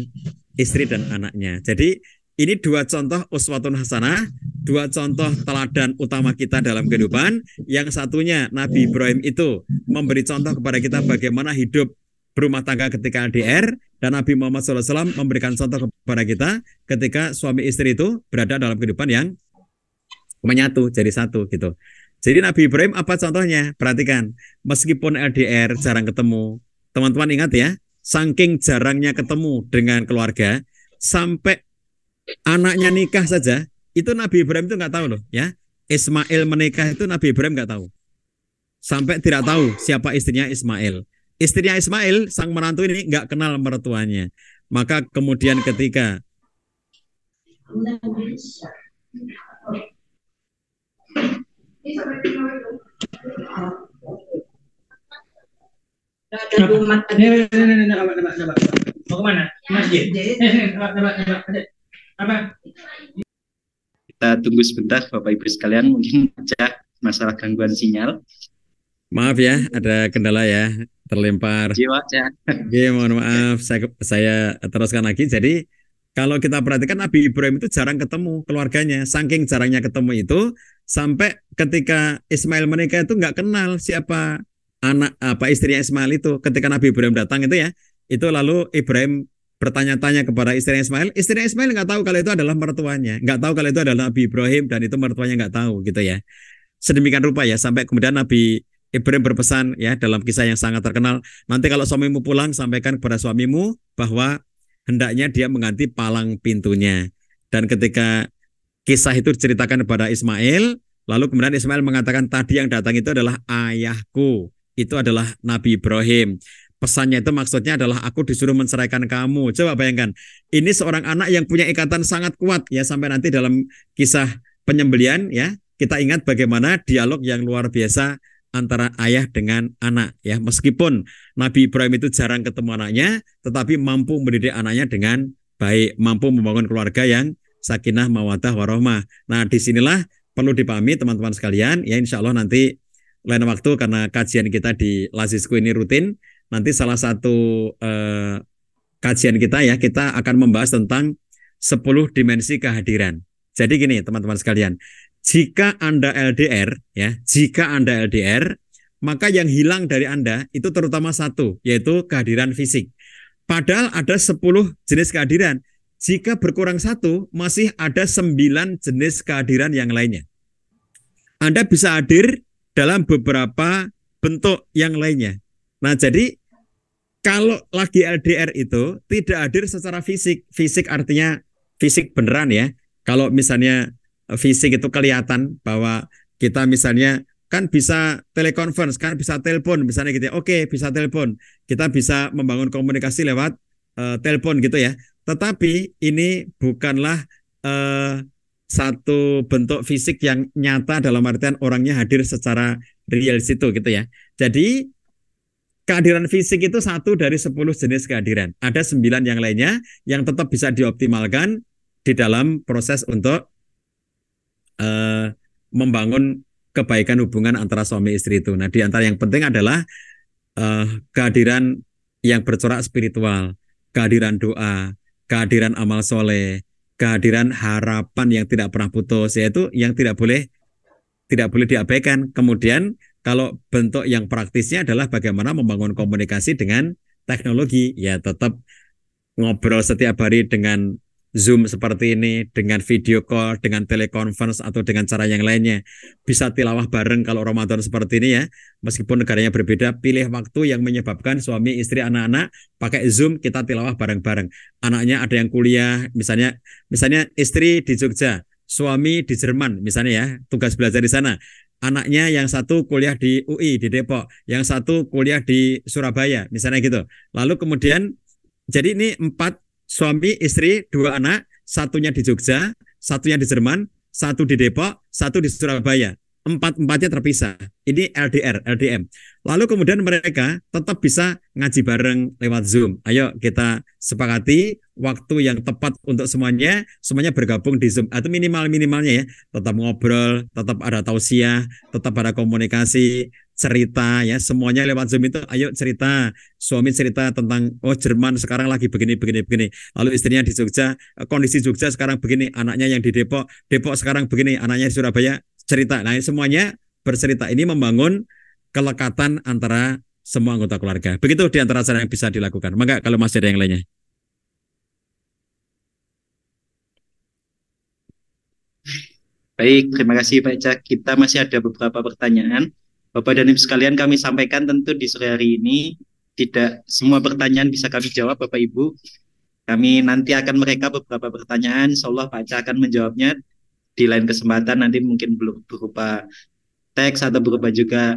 istri dan anaknya. Jadi ini dua contoh uswatun hasanah, dua contoh teladan utama kita dalam kehidupan. Yang satunya Nabi Ibrahim itu memberi contoh kepada kita bagaimana hidup berumah tangga ketika LDR, dan Nabi Muhammad SAW memberikan contoh kepada kita ketika suami istri itu berada dalam kehidupan yang menyatu jadi satu gitu. Jadi Nabi Ibrahim apa contohnya? Perhatikan, meskipun LDR jarang ketemu, teman-teman ingat ya, saking jarangnya ketemu dengan keluarga, sampai anaknya nikah saja, itu Nabi Ibrahim itu nggak tahu loh ya. Ismail menikah itu Nabi Ibrahim nggak tahu. Sampai tidak tahu siapa istrinya Ismail. Istrinya Ismail, sang menantu ini nggak kenal mertuanya. Maka kemudian ketika mau kemana? Masjid. Apa? Kita tunggu sebentar Bapak Ibu sekalian, mungkin aja masalah gangguan sinyal. Maaf ya, ada kendala ya, terlempar. Oke, mohon maaf, saya teruskan lagi. Jadi kalau kita perhatikan Nabi Ibrahim itu jarang ketemu keluarganya, saking jarangnya ketemu itu sampai ketika Ismail menikah itu nggak kenal siapa anak istrinya Ismail itu. Ketika Nabi Ibrahim datang itu ya, itu lalu Ibrahim bertanya-tanya kepada istrinya Ismail nggak tahu kalau itu adalah mertuanya, nggak tahu kalau itu adalah Nabi Ibrahim dan itu mertuanya nggak tahu gitu ya. Sedemikian rupa ya, sampai kemudian Nabi Ibrahim berpesan ya dalam kisah yang sangat terkenal, nanti kalau suamimu pulang sampaikan kepada suamimu bahwa hendaknya dia mengganti palang pintunya. Dan ketika kisah itu diceritakan kepada Ismail, lalu kemudian Ismail mengatakan tadi yang datang itu adalah ayahku, itu adalah Nabi Ibrahim. Pesannya itu maksudnya adalah aku disuruh menceraikan kamu. Coba bayangkan, ini seorang anak yang punya ikatan sangat kuat ya, sampai nanti dalam kisah penyembelian ya, kita ingat bagaimana dialog yang luar biasa antara ayah dengan anak ya. Meskipun Nabi Ibrahim itu jarang ketemu anaknya, tetapi mampu mendidik anaknya dengan baik, mampu membangun keluarga yang sakinah mawaddah warahmah. Nah, disinilah perlu dipahami teman-teman sekalian ya, insya Allah nanti lain waktu karena kajian kita di Lazisku ini rutin, nanti salah satu kajian kita ya, kita akan membahas tentang 10 dimensi kehadiran. Jadi gini teman-teman sekalian, jika Anda LDR ya, jika Anda LDR, maka yang hilang dari Anda itu terutama satu, yaitu kehadiran fisik. Padahal ada 10 jenis kehadiran. Jika berkurang satu, masih ada 9 jenis kehadiran yang lainnya. Anda bisa hadir dalam beberapa bentuk yang lainnya. Nah, jadi kalau lagi LDR itu tidak hadir secara fisik. Fisik artinya fisik beneran ya. Kalau misalnya fisik itu kelihatan bahwa kita misalnya kan bisa telekonferensi, kan bisa telepon misalnya gitu ya. Oke, bisa telepon. Kita bisa membangun komunikasi lewat telepon gitu ya. Tetapi ini bukanlah satu bentuk fisik yang nyata dalam artian orangnya hadir secara real situ gitu ya. Jadi kehadiran fisik itu satu dari 10 jenis kehadiran. Ada 9 yang lainnya yang tetap bisa dioptimalkan di dalam proses untuk membangun kebaikan hubungan antara suami istri itu. Nah, di antara yang penting adalah kehadiran yang bercorak spiritual, kehadiran doa, kehadiran amal soleh, kehadiran harapan yang tidak pernah putus, yaitu yang tidak boleh diabaikan. Kemudian kalau bentuk yang praktisnya adalah bagaimana membangun komunikasi dengan teknologi, ya tetap ngobrol setiap hari dengan Zoom seperti ini, dengan video call, dengan telekonferensi atau dengan cara yang lainnya. Bisa tilawah bareng kalau Ramadan seperti ini ya. Meskipun negaranya berbeda, pilih waktu yang menyebabkan suami, istri, anak-anak pakai Zoom, kita tilawah bareng-bareng. Anaknya ada yang kuliah, misalnya istri di Jogja, suami di Jerman misalnya ya, tugas belajar di sana. Anaknya yang satu kuliah di UI di Depok, yang satu kuliah di Surabaya misalnya gitu. Lalu kemudian Jadi ini 4 suami, istri, 2 anak, satunya di Jogja, satunya di Jerman, satu di Depok, satu di Surabaya. Empat-empatnya terpisah. Ini LDR, LDM. Lalu kemudian mereka tetap bisa ngaji bareng lewat Zoom. Ayo kita sepakati waktu yang tepat untuk semuanya bergabung di Zoom. Atau minimalnya ya, tetap ngobrol, tetap ada tausiah, tetap ada komunikasi, cerita ya, semuanya lewat Zoom itu. Ayo cerita, suami cerita tentang oh Jerman sekarang lagi begini. Lalu istrinya di Jogja, kondisi Jogja sekarang begini, anaknya yang di Depok, Depok sekarang begini, anaknya di Surabaya cerita. Nah, semuanya bercerita. Ini membangun kelekatan antara semua anggota keluarga. Begitu di antara cara yang bisa dilakukan. Maka kalau masih ada yang lainnya. Baik, terima kasih Pak Cak. Kita masih ada beberapa pertanyaan. Bapak dan Ibu sekalian, kami sampaikan tentu di sore hari ini tidak semua pertanyaan bisa kami jawab Bapak Ibu. Kami nanti akan mereka beberapa pertanyaan, insya Allah Pak Cak akan menjawabnya di lain kesempatan, nanti mungkin berupa teks atau berupa juga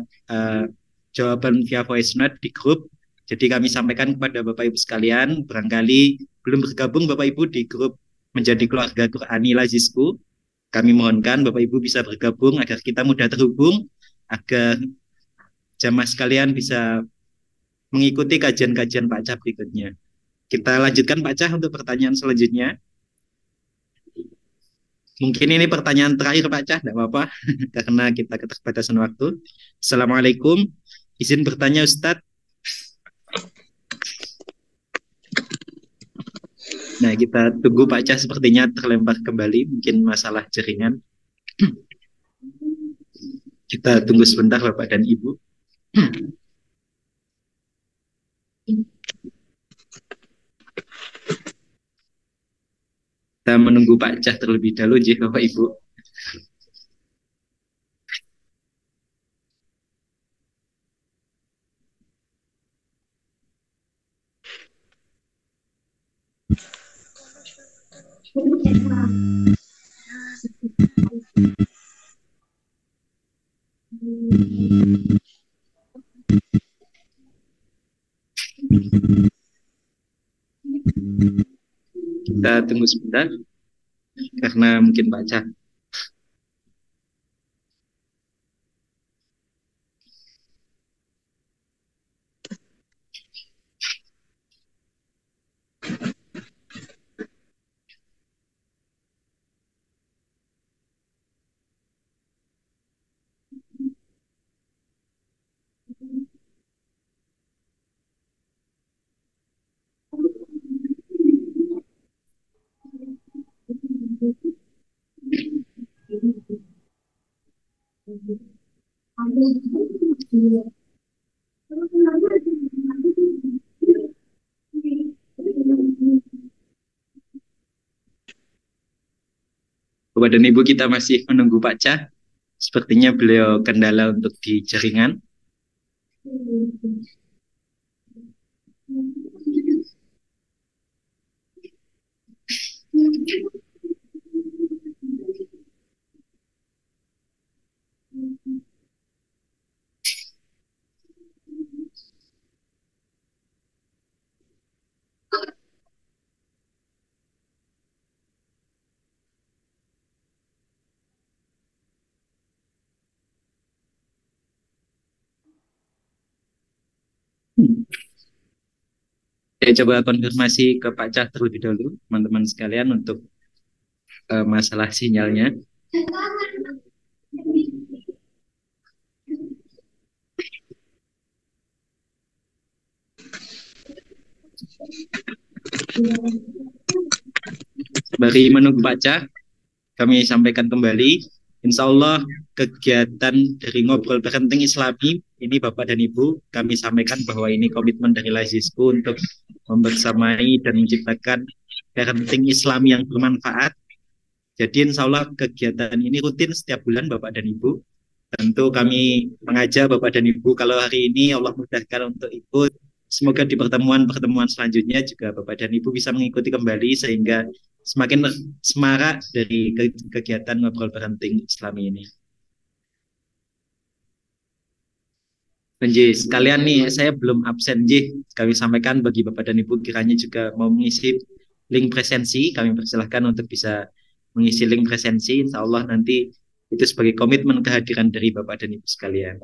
jawaban via voice note di grup. Jadi kami sampaikan kepada Bapak Ibu sekalian, barangkali belum bergabung Bapak Ibu di grup menjadi keluarga Qur'ani Lazisku, kami mohonkan Bapak Ibu bisa bergabung agar kita mudah terhubung, agar jamaah sekalian bisa mengikuti kajian-kajian Pak Cah berikutnya. Kita lanjutkan Pak Cah untuk pertanyaan selanjutnya. Mungkin ini pertanyaan terakhir Pak Cah, tidak apa-apa, karena kita keterbatasan waktu. Assalamualaikum, izin bertanya Ustadz. Nah, kita tunggu Pak Cah sepertinya terlempar kembali, mungkin masalah jaringan. Kita tunggu sebentar Bapak dan Ibu. Kita menunggu Pak Cah terlebih dahulu, Bapak Ibu. Kita tunggu sebentar karena mungkin Pak Cah. Bapak dan Ibu, kita masih menunggu Pak Cah. Sepertinya beliau kendala untuk di jaringan. Saya coba konfirmasi ke Pak Cah terlebih dahulu, teman-teman sekalian, untuk masalah sinyalnya. Bagi menunggu Pak Cah, kami sampaikan kembali, insya Allah kegiatan dari Ngobrol Parenting Islami ini Bapak dan Ibu, kami sampaikan bahwa ini komitmen dari Lazisku untuk membersamai dan menciptakan parenting Islami yang bermanfaat. Jadi insya Allah kegiatan ini rutin setiap bulan Bapak dan Ibu. Tentu kami mengajak Bapak dan Ibu, kalau hari ini Allah mudahkan untuk ikut, semoga di pertemuan-pertemuan selanjutnya juga Bapak dan Ibu bisa mengikuti kembali sehingga semakin semarak dari kegiatan Ngobrol Parenting Islami ini. Nji, sekalian nih, saya belum absen Nji. Kami sampaikan bagi Bapak dan Ibu kiranya juga mau mengisi link presensi, kami persilahkan untuk bisa mengisi link presensi. Insya Allah nanti itu sebagai komitmen kehadiran dari Bapak dan Ibu sekalian.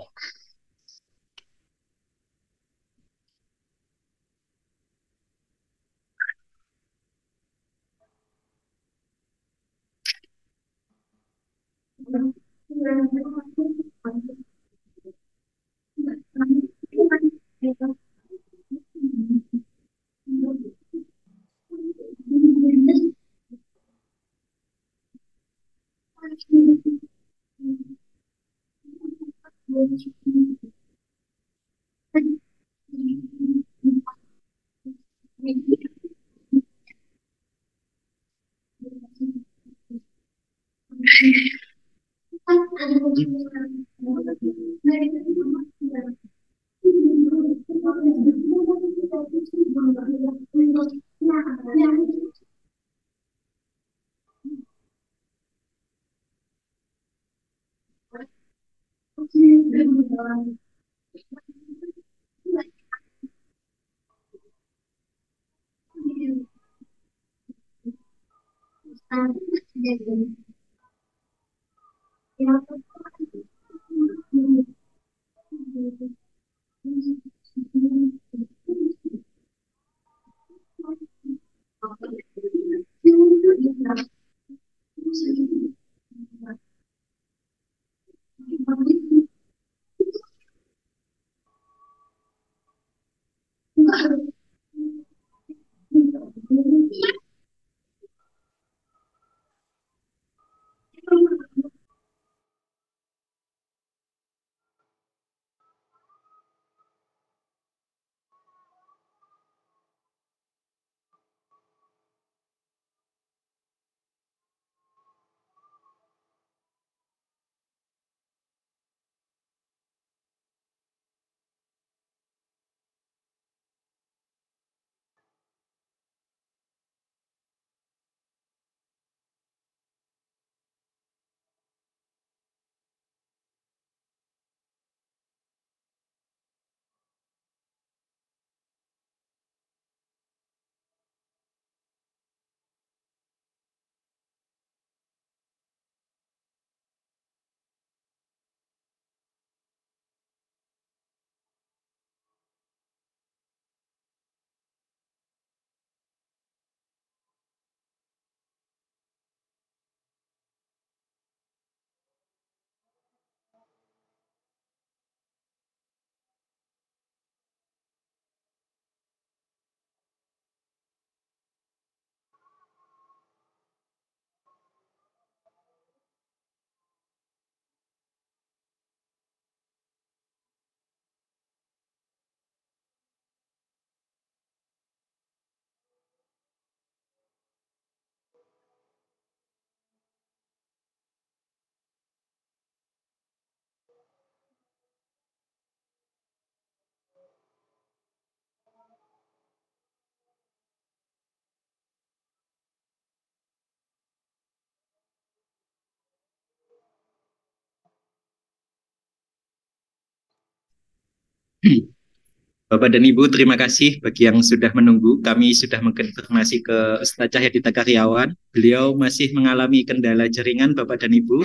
Bapak dan Ibu, terima kasih bagi yang sudah menunggu. Kami sudah mengkonfirmasi ke Ustaz Cahyadita Karyawan. Beliau masih mengalami kendala jaringan, Bapak dan Ibu.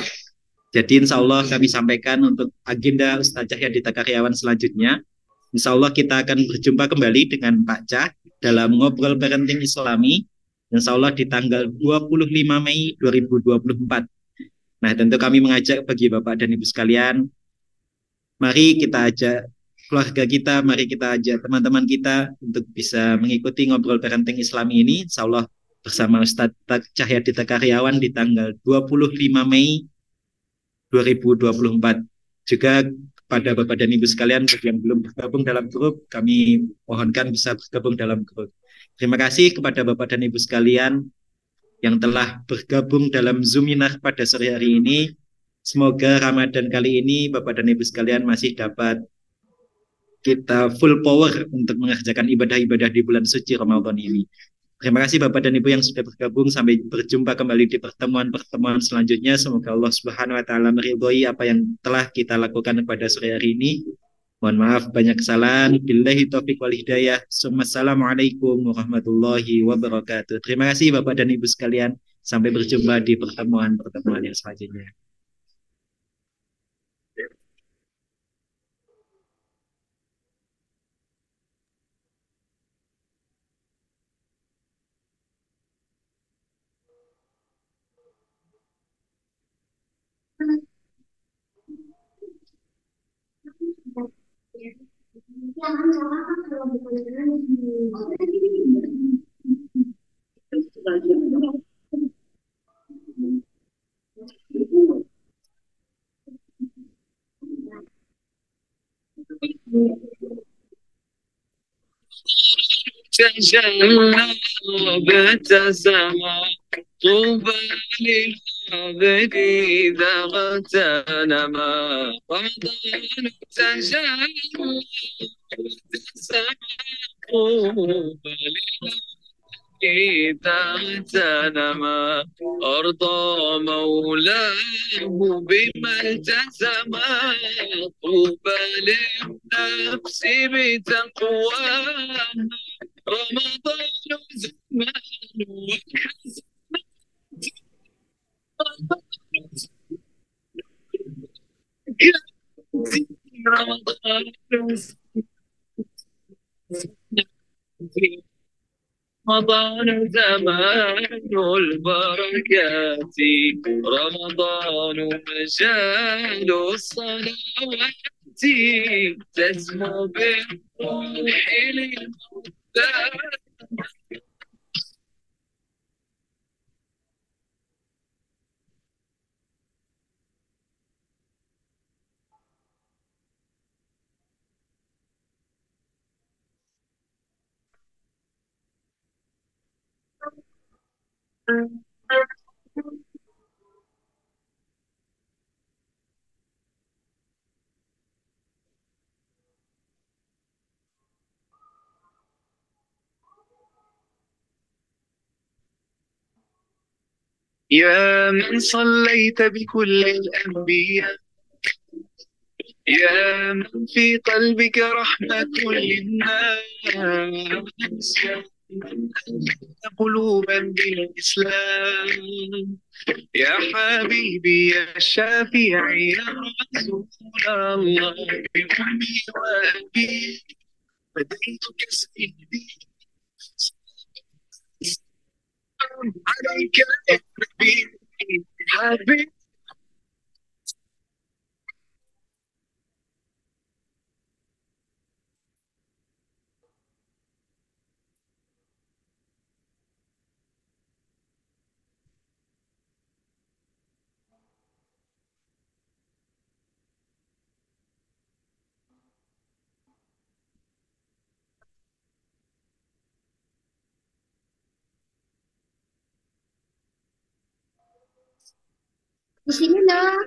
Jadi insya Allah kami sampaikan untuk agenda Ustaz Cahyadita Karyawan selanjutnya. Insya Allah kita akan berjumpa kembali dengan Pak Cah dalam Ngobrol Parenting Islami. Insya Allah di tanggal 25 Mei 2024. Nah, tentu kami mengajak bagi Bapak dan Ibu sekalian, mari kita ajak keluarga kita, mari kita ajak teman-teman kita untuk bisa mengikuti Ngobrol Parenting Islami ini, insya Allah bersama Ustadz Cahyadita Karyawan di tanggal 25 Mei 2024. Juga pada Bapak dan Ibu sekalian yang belum bergabung dalam grup, kami mohonkan bisa bergabung dalam grup. Terima kasih kepada Bapak dan Ibu sekalian yang telah bergabung dalam Zoominar pada sore hari ini. Semoga Ramadan kali ini Bapak dan Ibu sekalian masih dapat kita full power untuk mengerjakan ibadah-ibadah di bulan suci Ramadan ini. Terima kasih Bapak dan Ibu yang sudah bergabung. Sampai berjumpa kembali di pertemuan-pertemuan selanjutnya. Semoga Allah Subhanahu wa taala meridhoi apa yang telah kita lakukan pada sore hari ini. Mohon maaf banyak kesalahan. Billahi taufik wal hidayah. Assalamualaikum warahmatullahi wabarakatuh. Terima kasih Bapak dan Ibu sekalian. Sampai berjumpa di pertemuan-pertemuan yang selanjutnya. ابتسم طوبى للعابد إذا اغتنما رمضان تجلى ابتسم طوبى إذا اغتنما أرضى مولاه بما التزم طوبى للنفس بتقواها رمضان زمان وحزن رمضان رمضان زمان البركات رمضان مجال الصلوات تسمو بالروح للمولى. يا من صليت بكل الأنبياء يا من في قلبك رحمة للناس قلوبا بالإسلام يا حبيبي يا شافعي يا رسول الله بأمي وأبي فديتك سيدي عليك يا حبيبي حبيبي. Di sini dong.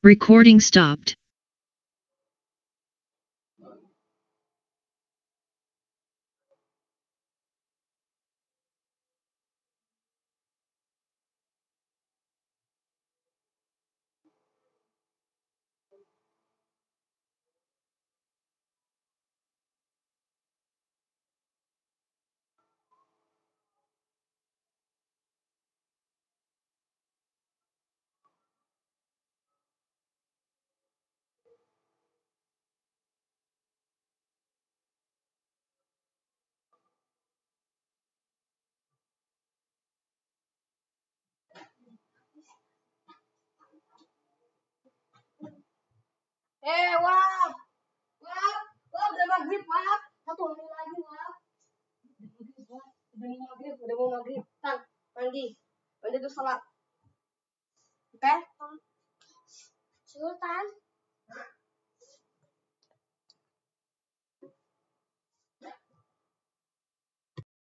Recording stopped. Wap, wap, udah maghrib, wap. Satu hari lagi, wap. Udah mau maghrib. Tan, mandi terus sholat. Oke? Sultan.